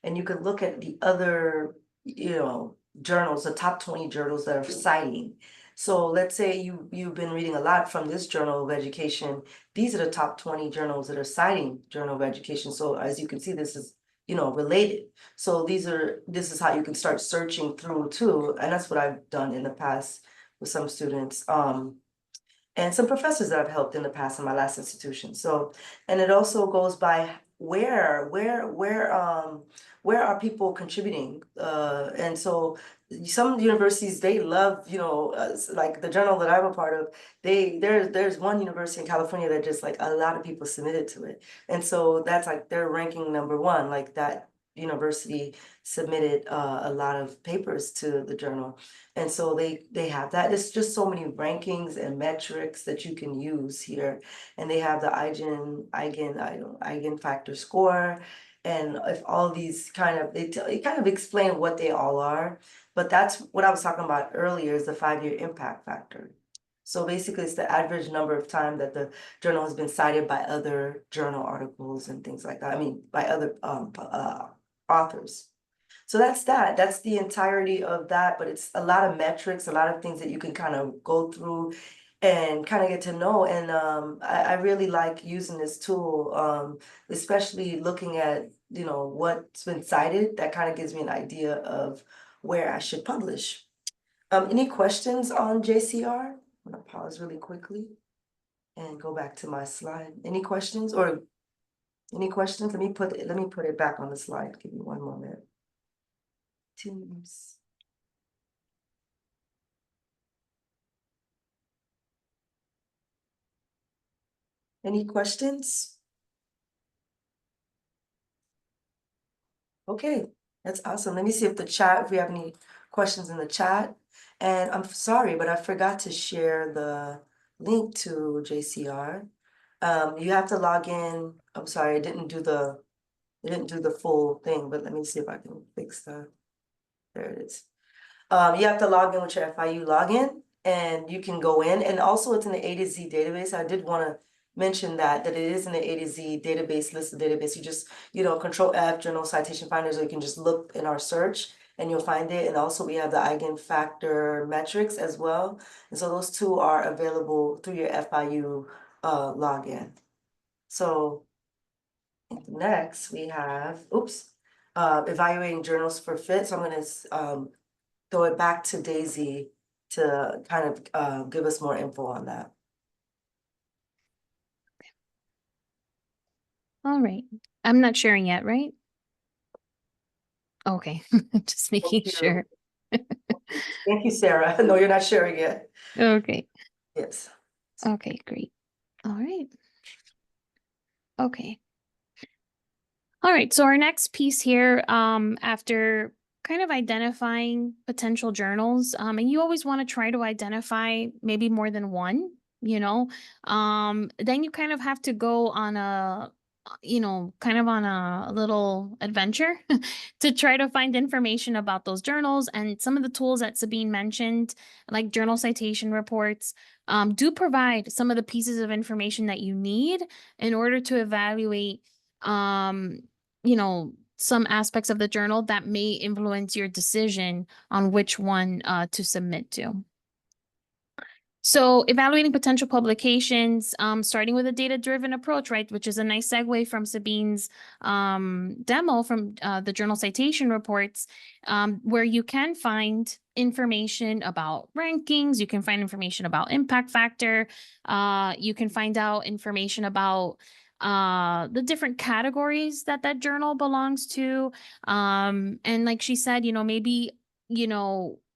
And you could look at the other, you know, journals, the top 20 journals that are citing. So let's say you've been reading a lot from this Journal of Education. These are the top 20 journals that are citing Journal of Education. So as you can see, this is, you know, related. So this is how you can start searching through too. And that's what I've done in the past with some students. And some professors that I've helped in the past in my last institution. So, and it also goes by where are people contributing? And so some universities, they love, you know, like the journal that I'm a part of, there's one university in California that just like a lot of people submitted to it. And so that's like they're ranking #1, like that university submitted a lot of papers to the journal. And so they have that. It's just so many rankings and metrics that you can use here. And they have the eigen factor score. And if all these kind of, they kind of explain what they all are. But that's what I was talking about earlier, is the 5-year impact factor. So basically, it's the average number of time that the journal has been cited by other journal articles and things like that. I mean, by other authors. So that's that. That's the entirety of that, but it's a lot of metrics, a lot of things that you can kind of go through and kind of get to know. And I really like using this tool, especially looking at, you know, what's been cited. That kind of gives me an idea of where I should publish. Any questions on JCR? I'm gonna pause really quickly and go back to my slide. Any questions or any questions? Let me put it back on the slide. Give me one moment. Teams. Any questions? Okay, that's awesome. Let me see if we have any questions in the chat. And I'm sorry, but I forgot to share the link to JCR. You have to log in. I'm sorry, it didn't do the full thing, but let me see if I can fix that. There it is. You have to log in with your FIU login, and you can go in, and also it's in the A to Z database. I did want to mention that it is in the A to Z database, listed database. You just, you know, Control F, Journal Citation Finders, or you can just look in our search and you'll find it. And also we have the eigenfactor metrics as well. And so those two are available through your FIU login. So next we have, evaluating journals for fit. So I'm gonna throw it back to Daisy to kind of give us more info on that. All right. I'm not sharing yet, right? Okay, just making you. sure. Thank you, Sarah. No, you're not sharing yet. Okay, Yes. okay, great. All right. Okay. All right, so our next piece here, after kind of identifying potential journals, and you always want to try to identify maybe more than one, then you kind of have to go on kind of on a little adventure to try to find information about those journals. And some of the tools that Sabine mentioned, like journal citation reports, do provide some of the pieces of information that you need in order to evaluate um some aspects of the journal that may influence your decision on which one to submit to. So evaluating potential publications, starting with a data-driven approach, right, which is a nice segue from Sabine's demo from the journal citation reports, where you can find information about rankings, you can find information about impact factor, you can find out information about the different categories that that journal belongs to. And like she said, maybe,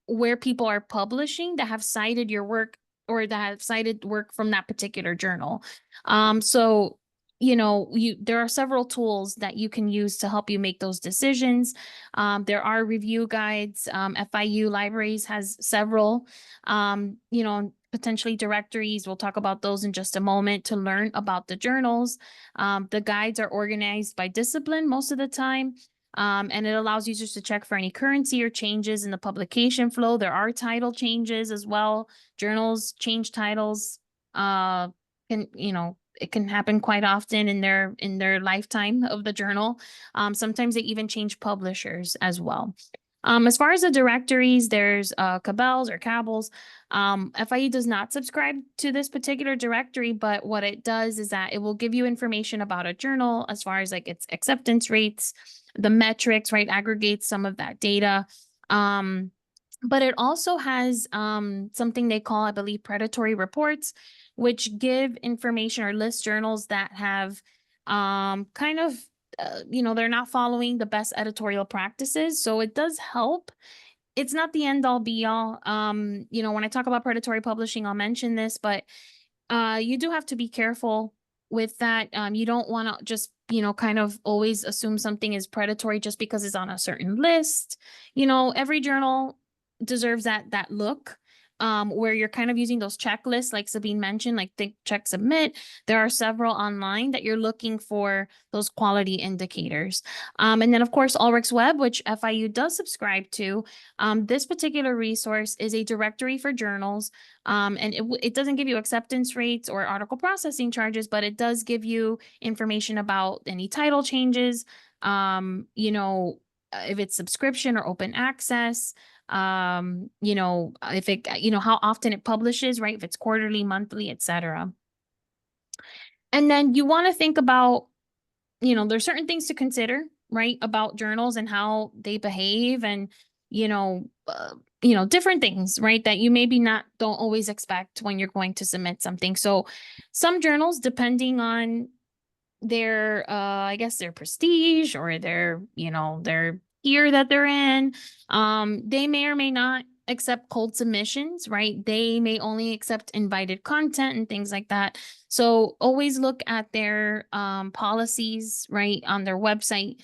where people are publishing that have cited your work or that have cited work from that particular journal. So, there are several tools that you can use to help you make those decisions. There are review guides. FIU Libraries has several, potentially directories. We'll talk about those in just a moment to learn about the journals. The guides are organized by discipline most of the time. And it allows users to check for any currency or changes in the publication flow. There are title changes as well. Journals change titles. It can happen quite often in their lifetime of the journal. Sometimes they even change publishers as well. As far as the directories, there's Cabels or Cabels. FIU does not subscribe to this particular directory, but what it does is that it will give you information about a journal as far as like its acceptance rates, the metrics, right? Aggregates some of that data. But it also has something they call, I believe, predatory reports, which give information or list journals that have they're not following the best editorial practices. So it does help. It's not the end all be all. When I talk about predatory publishing, I'll mention this, but you do have to be careful with that. You don't want to just, kind of always assume something is predatory just because it's on a certain list. Every journal deserves that look. Where you're kind of using those checklists, like Sabine mentioned, like think, check, submit. There are several online that you're looking for those quality indicators. And then, of course, Ulrich's Web, which FIU does subscribe to. This particular resource is a directory for journals. And it doesn't give you acceptance rates or article processing charges, but it does give you information about any title changes, if it's subscription or open access, if it, how often it publishes, right? If it's quarterly, monthly, etc. And then you want to think about, there's certain things to consider, right? About journals and how they behave and, different things, right? That you maybe don't always expect when you're going to submit something. So some journals, depending on their, I guess their prestige or their year that they're in, they may or may not accept cold submissions, right? They may only accept invited content and things like that. So always look at their policies, right, on their website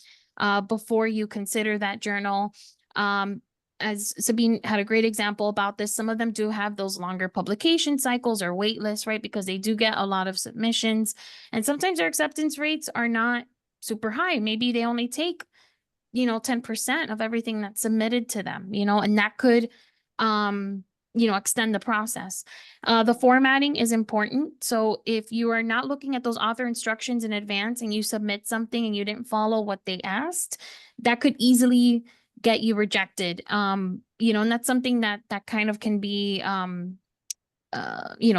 before you consider that journal. As Sabine had a great example about this, some of them do have those longer publication cycles or wait lists, right? Because they do get a lot of submissions. And sometimes their acceptance rates are not super high. Maybe they only take 10% of everything that's submitted to them, and that could, extend the process. The formatting is important. So if you are not looking at those author instructions in advance and you submit something and you didn't follow what they asked, that could easily get you rejected. And that's something that kind of can be,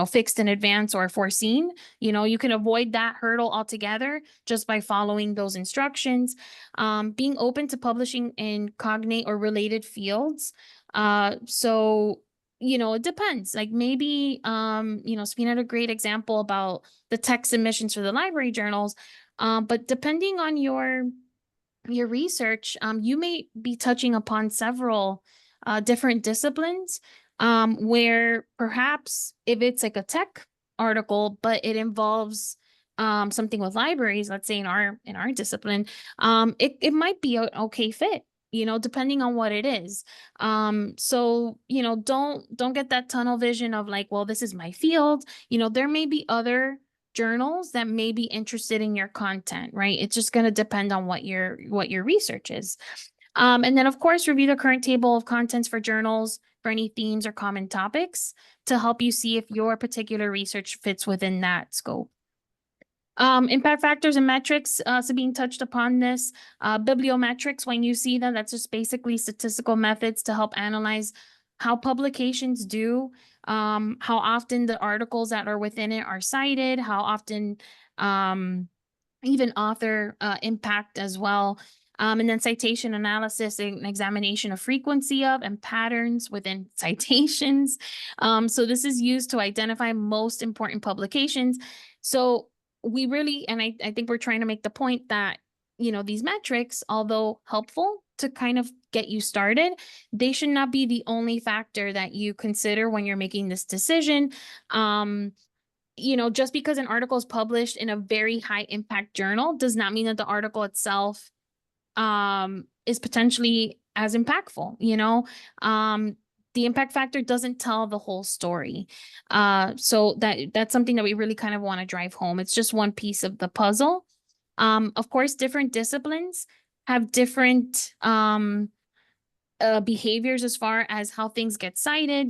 fixed in advance or foreseen. You can avoid that hurdle altogether just by following those instructions. Being open to publishing in cognate or related fields. So, it depends. Like maybe, Sabine had a great example about the text submissions for the library journals. But depending on your research, you may be touching upon several different disciplines, where perhaps if it's like a tech article, but it involves something with libraries, let's say in our discipline, it might be an okay fit, depending on what it is. So, don't get that tunnel vision of like, well, this is my field. There may be other journals that may be interested in your content, right? It's just going to depend on what your research is. And then of course, review the current table of contents for journals for any themes or common topics to help you see if your particular research fits within that scope. Impact factors and metrics, Sabine touched upon this. Bibliometrics, when you see them, that's just basically statistical methods to help analyze how publications do, how often the articles that are within it are cited, how often even author impact as well. And then citation analysis and examination of frequency of and patterns within citations. So this is used to identify most important publications. So we really, and I think we're trying to make the point that, these metrics, although helpful to kind of get you started, they should not be the only factor that you consider when you're making this decision. Just because an article is published in a very high impact journal does not mean that the article itself is potentially as impactful, the impact factor doesn't tell the whole story. So that's something that we really kind of want to drive home. It's just one piece of the puzzle. Of course, different disciplines have different behaviors as far as how things get cited,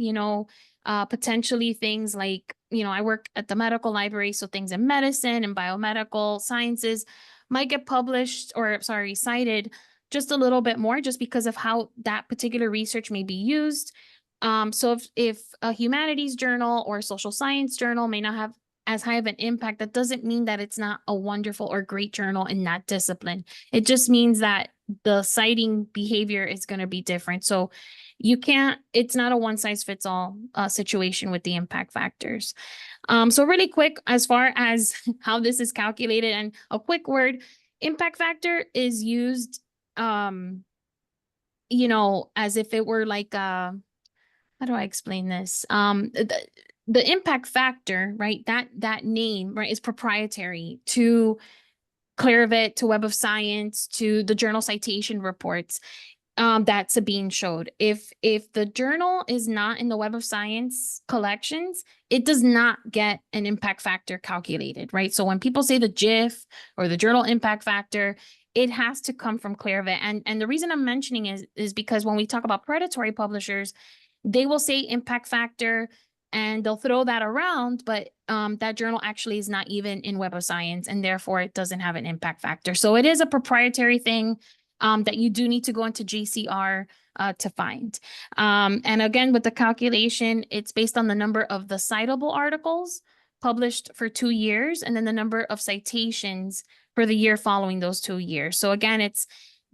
potentially things like, I work at the medical library, so things in medicine and biomedical sciences might get published or, sorry, cited just a little bit more just because of how that particular research may be used. So if a humanities journal or a social science journal may not have as high of an impact, that doesn't mean that it's not a wonderful or great journal in that discipline. It just means that the citing behavior is going to be different. So it's not a one size fits all situation with the impact factors. So really quick, as far as how this is calculated, and a quick word, impact factor is used, as if it were like, how do I explain this? The impact factor, right? That name, right, is proprietary to Clarivate, to Web of Science, to the journal citation reports that Sabine showed. If the journal is not in the Web of Science collections, it does not get an impact factor calculated, right? So when people say the JIF or the journal impact factor, it has to come from Clarivate. And the reason I'm mentioning is because when we talk about predatory publishers, they will say impact factor and they'll throw that around, but that journal actually is not even in Web of Science, and therefore it doesn't have an impact factor. So it is a proprietary thing that you do need to go into JCR to find. And again, with the calculation, it's based on the number of the citable articles published for 2 years, and then the number of citations for the year following those 2 years. So again, it's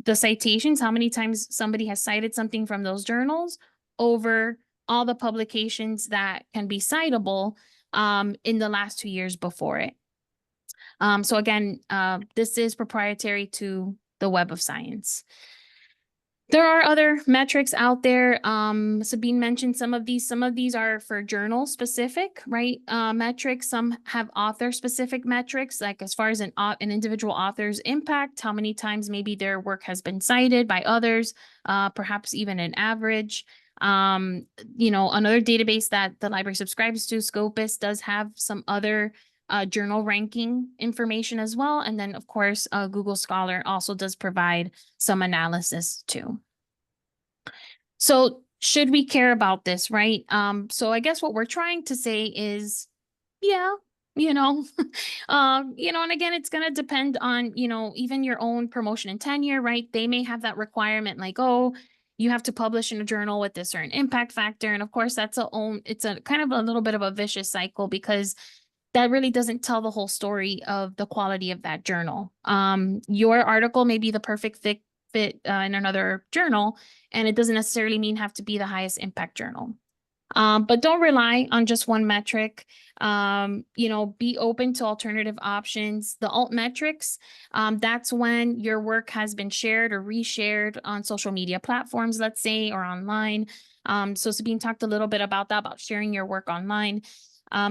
the citations, how many times somebody has cited something from those journals over all the publications that can be citable in the last 2 years before it. So again, this is proprietary to the Web of Science. There are other metrics out there. Sabine mentioned some of these. Some of these are for journal specific, right? Metrics. Some have author specific metrics, like as far as an individual author's impact, how many times maybe their work has been cited by others, perhaps even an average. Another database that the library subscribes to, Scopus, does have some other journal ranking information as well. And then, of course, Google Scholar also does provide some analysis too. So should we care about this, right? So I guess what we're trying to say is, yeah, and again, it's going to depend on, even your own promotion and tenure, right? They may have that requirement like, oh, you have to publish in a journal with a certain impact factor. And of course, it's a kind of a little bit of a vicious cycle, because that really doesn't tell the whole story of the quality of that journal. Your article may be the perfect fit in another journal, and it doesn't necessarily have to be the highest impact journal. But don't rely on just one metric. Be open to alternative options. The alt metrics, that's when your work has been shared or reshared on social media platforms, let's say, or online. So Sabine talked a little bit about that, about sharing your work online.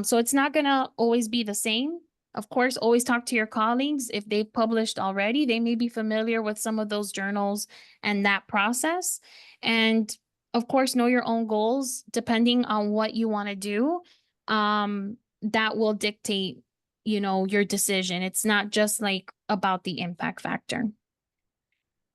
So it's not gonna always be the same. Of course, always talk to your colleagues. If they've published already, they may be familiar with some of those journals and that process. And of course, know your own goals depending on what you want to do. That will dictate, your decision. It's not just like about the impact factor.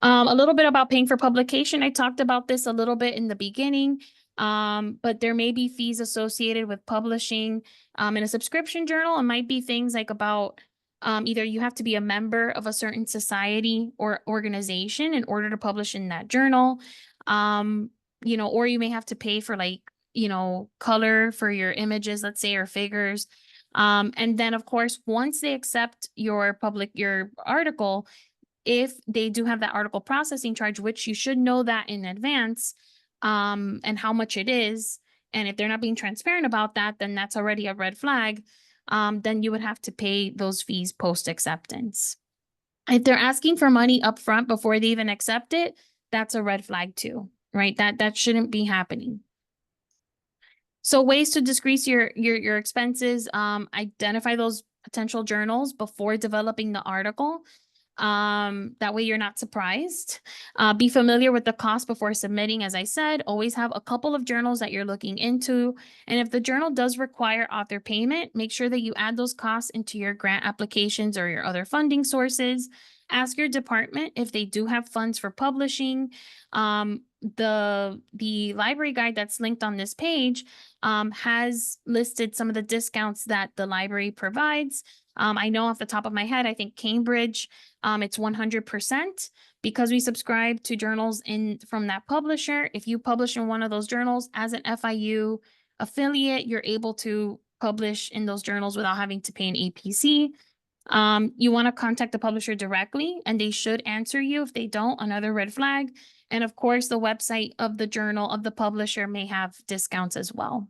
A little bit about paying for publication. I talked about this a little bit in the beginning. But there may be fees associated with publishing in a subscription journal. It might be things like about either you have to be a member of a certain society or organization in order to publish in that journal. Or you may have to pay for color for your images, let's say, or figures. And then of course, once they accept your article, if they do have that article processing charge, which you should know that in advance, and how much it is. And if they're not being transparent about that, then that's already a red flag. Then you would have to pay those fees post acceptance. If they're asking for money upfront before they even accept it, that's a red flag too, right? That shouldn't be happening. So ways to decrease your expenses, identify those potential journals before developing the article. That way you're not surprised. Be familiar with the cost before submitting. As I said, always have a couple of journals that you're looking into. And if the journal does require author payment, make sure that you add those costs into your grant applications or your other funding sources. Ask your department if they do have funds for publishing. The library guide that's linked on this page has listed some of the discounts that the library provides. I know off the top of my head, I think Cambridge, it's 100% because we subscribe to journals from that publisher. If you publish in one of those journals as an FIU affiliate, you're able to publish in those journals without having to pay an APC. You want to contact the publisher directly, and they should answer you. If they don't, another red flag. And of course, the website of the journal of the publisher may have discounts as well.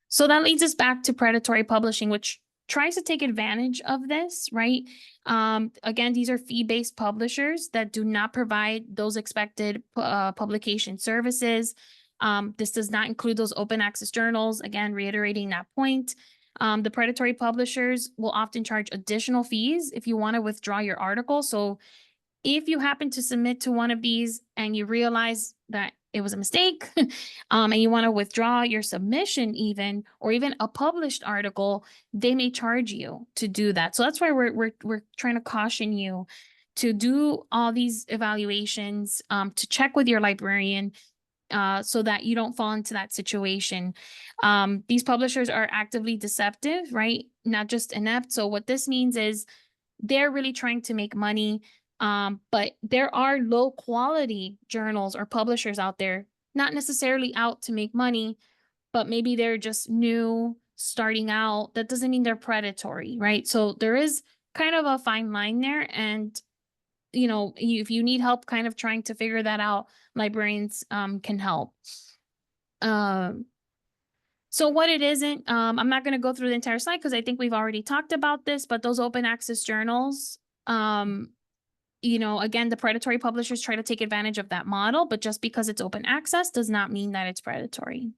So that leads us back to predatory publishing, which tries to take advantage of this, right? Again, these are fee-based publishers that do not provide those expected publication services. This does not include those open access journals, again, reiterating that point. The predatory publishers will often charge additional fees if you want to withdraw your article. So if you happen to submit to one of these and you realize that it was a mistake, and you want to withdraw your submission even, or even a published article, they may charge you to do that. So that's why we're trying to caution you to do all these evaluations, to check with your librarian, so that you don't fall into that situation. These publishers are actively deceptive, right? Not just inept. So what this means is they're really trying to make money. But there are low quality journals or publishers out there, not necessarily out to make money, but maybe they're just new, starting out. That doesn't mean they're predatory, right? So there is kind of a fine line there. And, if you need help kind of trying to figure that out, librarians can help. So what it isn't, I'm not going to go through the entire slide because I think we've already talked about this, but those open access journals, again, the predatory publishers try to take advantage of that model, but just because it's open access does not mean that it's predatory.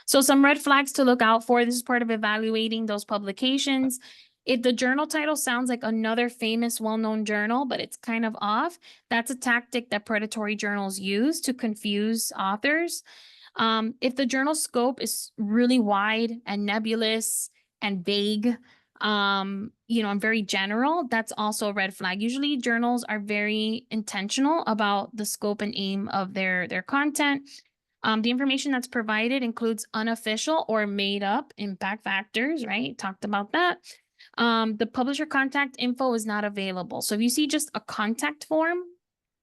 So some red flags to look out for. This is part of evaluating those publications. If the journal title sounds like another famous, well-known journal, but it's kind of off, that's a tactic that predatory journals use to confuse authors. If the journal scope is really wide and nebulous and vague, and very general, that's also a red flag. Usually journals are very intentional about the scope and aim of their content. The information that's provided includes unofficial or made up impact factors, right? Talked about that. The publisher contact info is not available. So if you see just a contact form,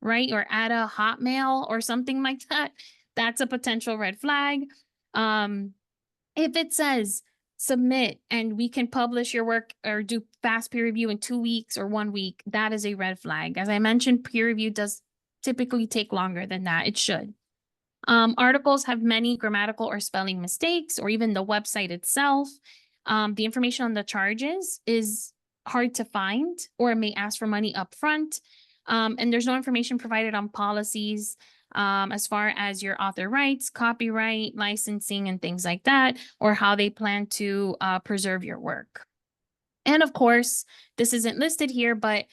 right, or add a Hotmail or something like that, that's a potential red flag. If it says submit and we can publish your work or do fast peer review in 2 weeks or 1 week, that is a red flag. As I mentioned, peer review does typically take longer than that. It should. Articles have many grammatical or spelling mistakes, or even the website itself. The information on the charges is hard to find, or it may ask for money up front. And there's no information provided on policies. as far as your author rights, copyright, licensing, and things like that, or how they plan to preserve your work. And of course, this isn't listed here, but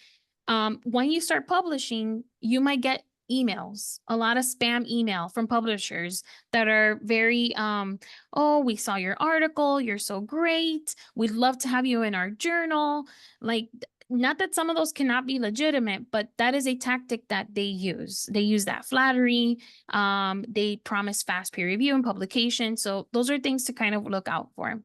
when you start publishing, you might get emails, a lot of spam email from publishers that are very, oh, we saw your article, you're so great, we'd love to have you in our journal. Like, not that some of those cannot be legitimate, but that is a tactic that they use. They use that flattery. They promise fast peer review and publication. So those are things to kind of look out for.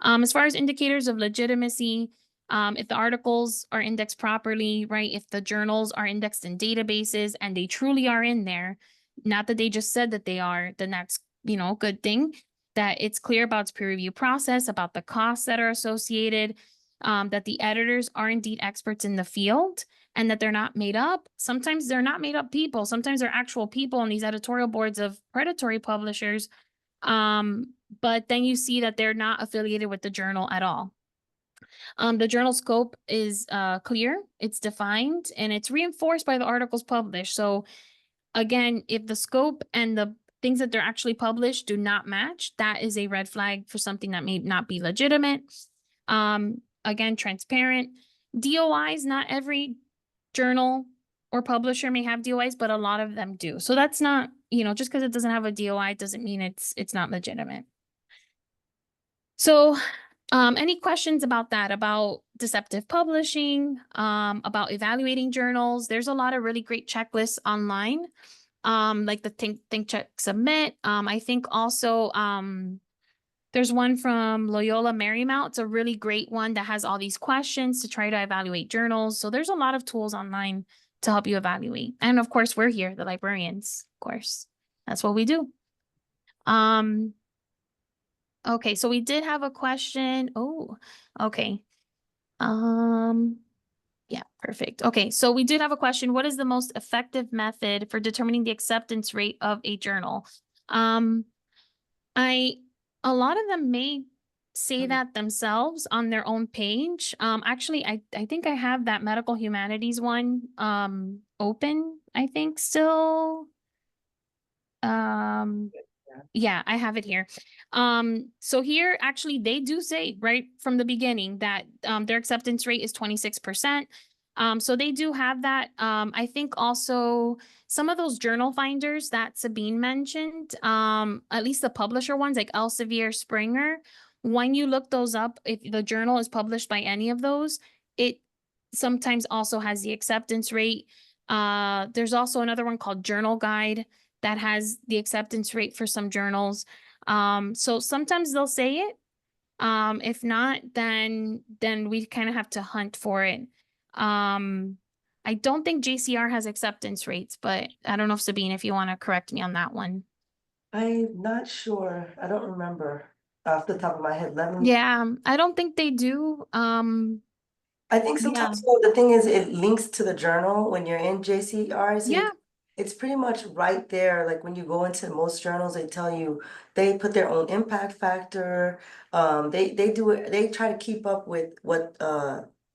As far as indicators of legitimacy, if the articles are indexed properly, right? If the journals are indexed in databases and they truly are in there, not that they just said that they are, then that's, a good thing. That it's clear about its peer review process, about the costs that are associated, that the editors are indeed experts in the field, and that they're not made up. Sometimes they're not made up people. Sometimes they're actual people on these editorial boards of predatory publishers. But then you see that they're not affiliated with the journal at all. The journal scope is clear, it's defined, and it's reinforced by the articles published. So again, if the scope and the things that they're actually published do not match, that is a red flag for something that may not be legitimate. Again, transparent. DOIs, not every journal or publisher may have DOIs, but a lot of them do. So that's not, just because it doesn't have a DOI doesn't mean it's not legitimate. So any questions about that, about deceptive publishing, about evaluating journals? There's a lot of really great checklists online, like the Think Check Submit. I think also there's one from Loyola Marymount. It's a really great one that has all these questions to try to evaluate journals. So there's a lot of tools online to help you evaluate. And of course, we're here, the librarians, of course. That's what we do. Okay, so we did have a question. Oh, okay. Yeah, perfect. Okay, so we did have a question. What is the most effective method for determining the acceptance rate of a journal? A lot of them may say that themselves on their own page. Actually, I think I have that medical humanities one open, I think still. Yeah, I have it here. So here actually they do say right from the beginning that their acceptance rate is 26%. So they do have that. I think also some of those journal finders that Sabine mentioned, at least the publisher ones like Elsevier, Springer, when you look those up, if the journal is published by any of those, it sometimes also has the acceptance rate. There's also another one called Journal Guide that has the acceptance rate for some journals. So sometimes they'll say it. If not, then we kind of have to hunt for it. I don't think JCR has acceptance rates, but I don't know if Sabine, if you want to correct me on that one. I'm not sure. I don't remember off the top of my head. Let me. Yeah, I don't think they do. I think Yeah, sometimes, well, the thing is, it links to the journal when you're in JCR. So yeah. it's pretty much right there. Like when you go into most journals, they tell you they put their own impact factor. They do it. They try to keep up with what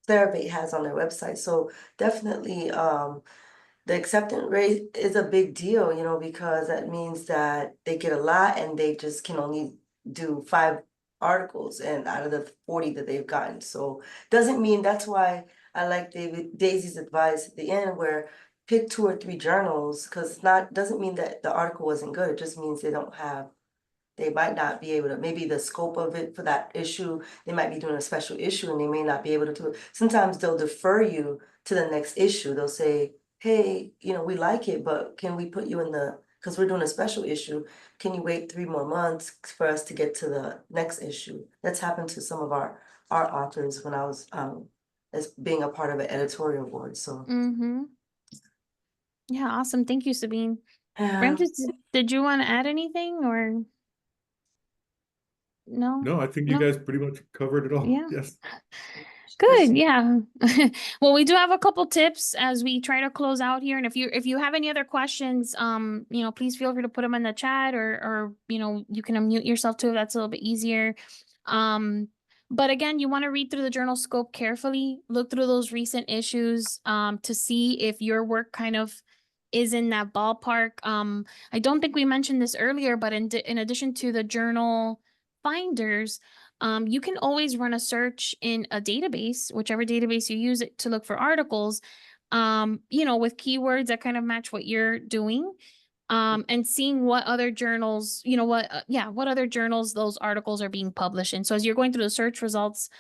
Clarivate has on their website. So definitely, the acceptance rate is a big deal, because that means that they get a lot and they just can only do 5 articles and out of the 40 that they've gotten. So doesn't mean, that's why I like Daisy's advice at the end where pick 2 or 3 journals, because doesn't mean that the article wasn't good. It just means they might not be able to, maybe the scope of it for that issue, they might be doing a special issue and they may not be able to do it. Sometimes they'll defer you to the next issue. They'll say, hey, we like it, but can we put you in because we're doing a special issue, can you wait 3 more months for us to get to the next issue? That's happened to some of our authors when I was as being a part of an editorial board. So Mm-hmm. Yeah, awesome. Thank you, Sabine. yeah. Francis, did you want to add anything or no? No, I think you No? guys pretty much covered it all. Yeah. Yes. Good, yeah. Well, we do have a couple tips as we try to close out here. And if you have any other questions, please feel free to put them in the chat or you can unmute yourself too if that's a little bit easier. But again, you want to read through the journal scope carefully, look through those recent issues to see if your work kind of is in that ballpark. I don't think we mentioned this earlier, but in addition to the journal finders, you can always run a search in a database, whichever database you use it to look for articles, with keywords that kind of match what you're doing. And seeing what other journals, what other journals those articles are being published in. So as you're going through the search results,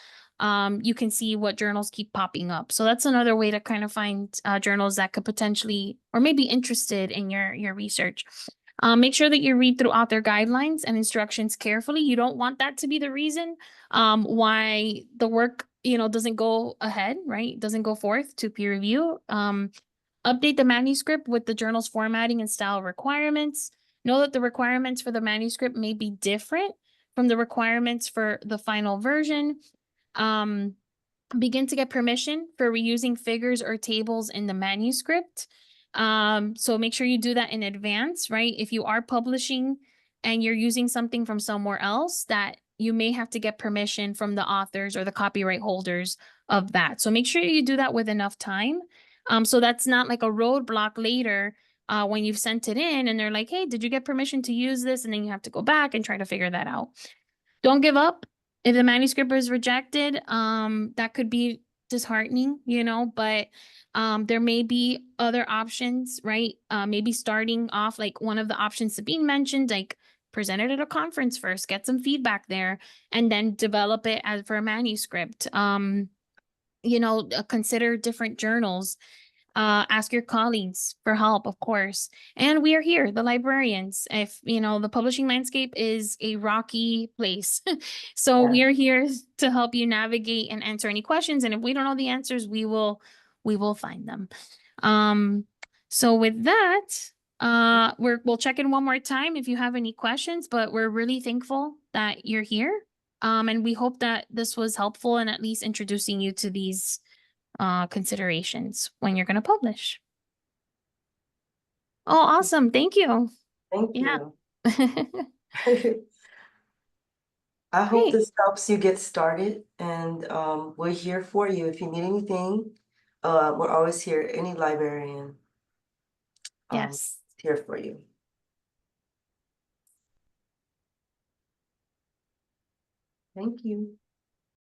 you can see what journals keep popping up. So that's another way to kind of find journals that could potentially or maybe interested in your research. Make sure that you read through author guidelines and instructions carefully. You don't want that to be the reason why the work, doesn't go ahead, right? Doesn't go forth to peer review. Update the manuscript with the journal's formatting and style requirements. Know that the requirements for the manuscript may be different from the requirements for the final version. Begin to get permission for reusing figures or tables in the manuscript. So make sure you do that in advance, right? If you are publishing and you're using something from somewhere else, that you may have to get permission from the authors or the copyright holders of that. So make sure you do that with enough time. So that's not like a roadblock later when you've sent it in and they're like, hey, did you get permission to use this? And then you have to go back and try to figure that out. Don't give up. If the manuscript is rejected, that could be disheartening, but there may be other options, right? Maybe starting off like one of the options Sabine mentioned, like present it at a conference first, get some feedback there, and then develop it as for a manuscript. Consider different journals. Ask your colleagues for help, of course. And we are here, the librarians. If, the publishing landscape is a rocky place. So we are here to help you navigate and answer any questions. And if we don't know the answers, we will find them. So with that, we'll check in one more time if you have any questions, but we're really thankful that you're here. And we hope that this was helpful in at least introducing you to these considerations when you're going to publish. Oh, awesome. Thank you. Thank Yeah. you. I hope Great. this helps you get started, and we're here for you. If you need anything, we're always here. Any librarian is Yes. here for you. Thank you.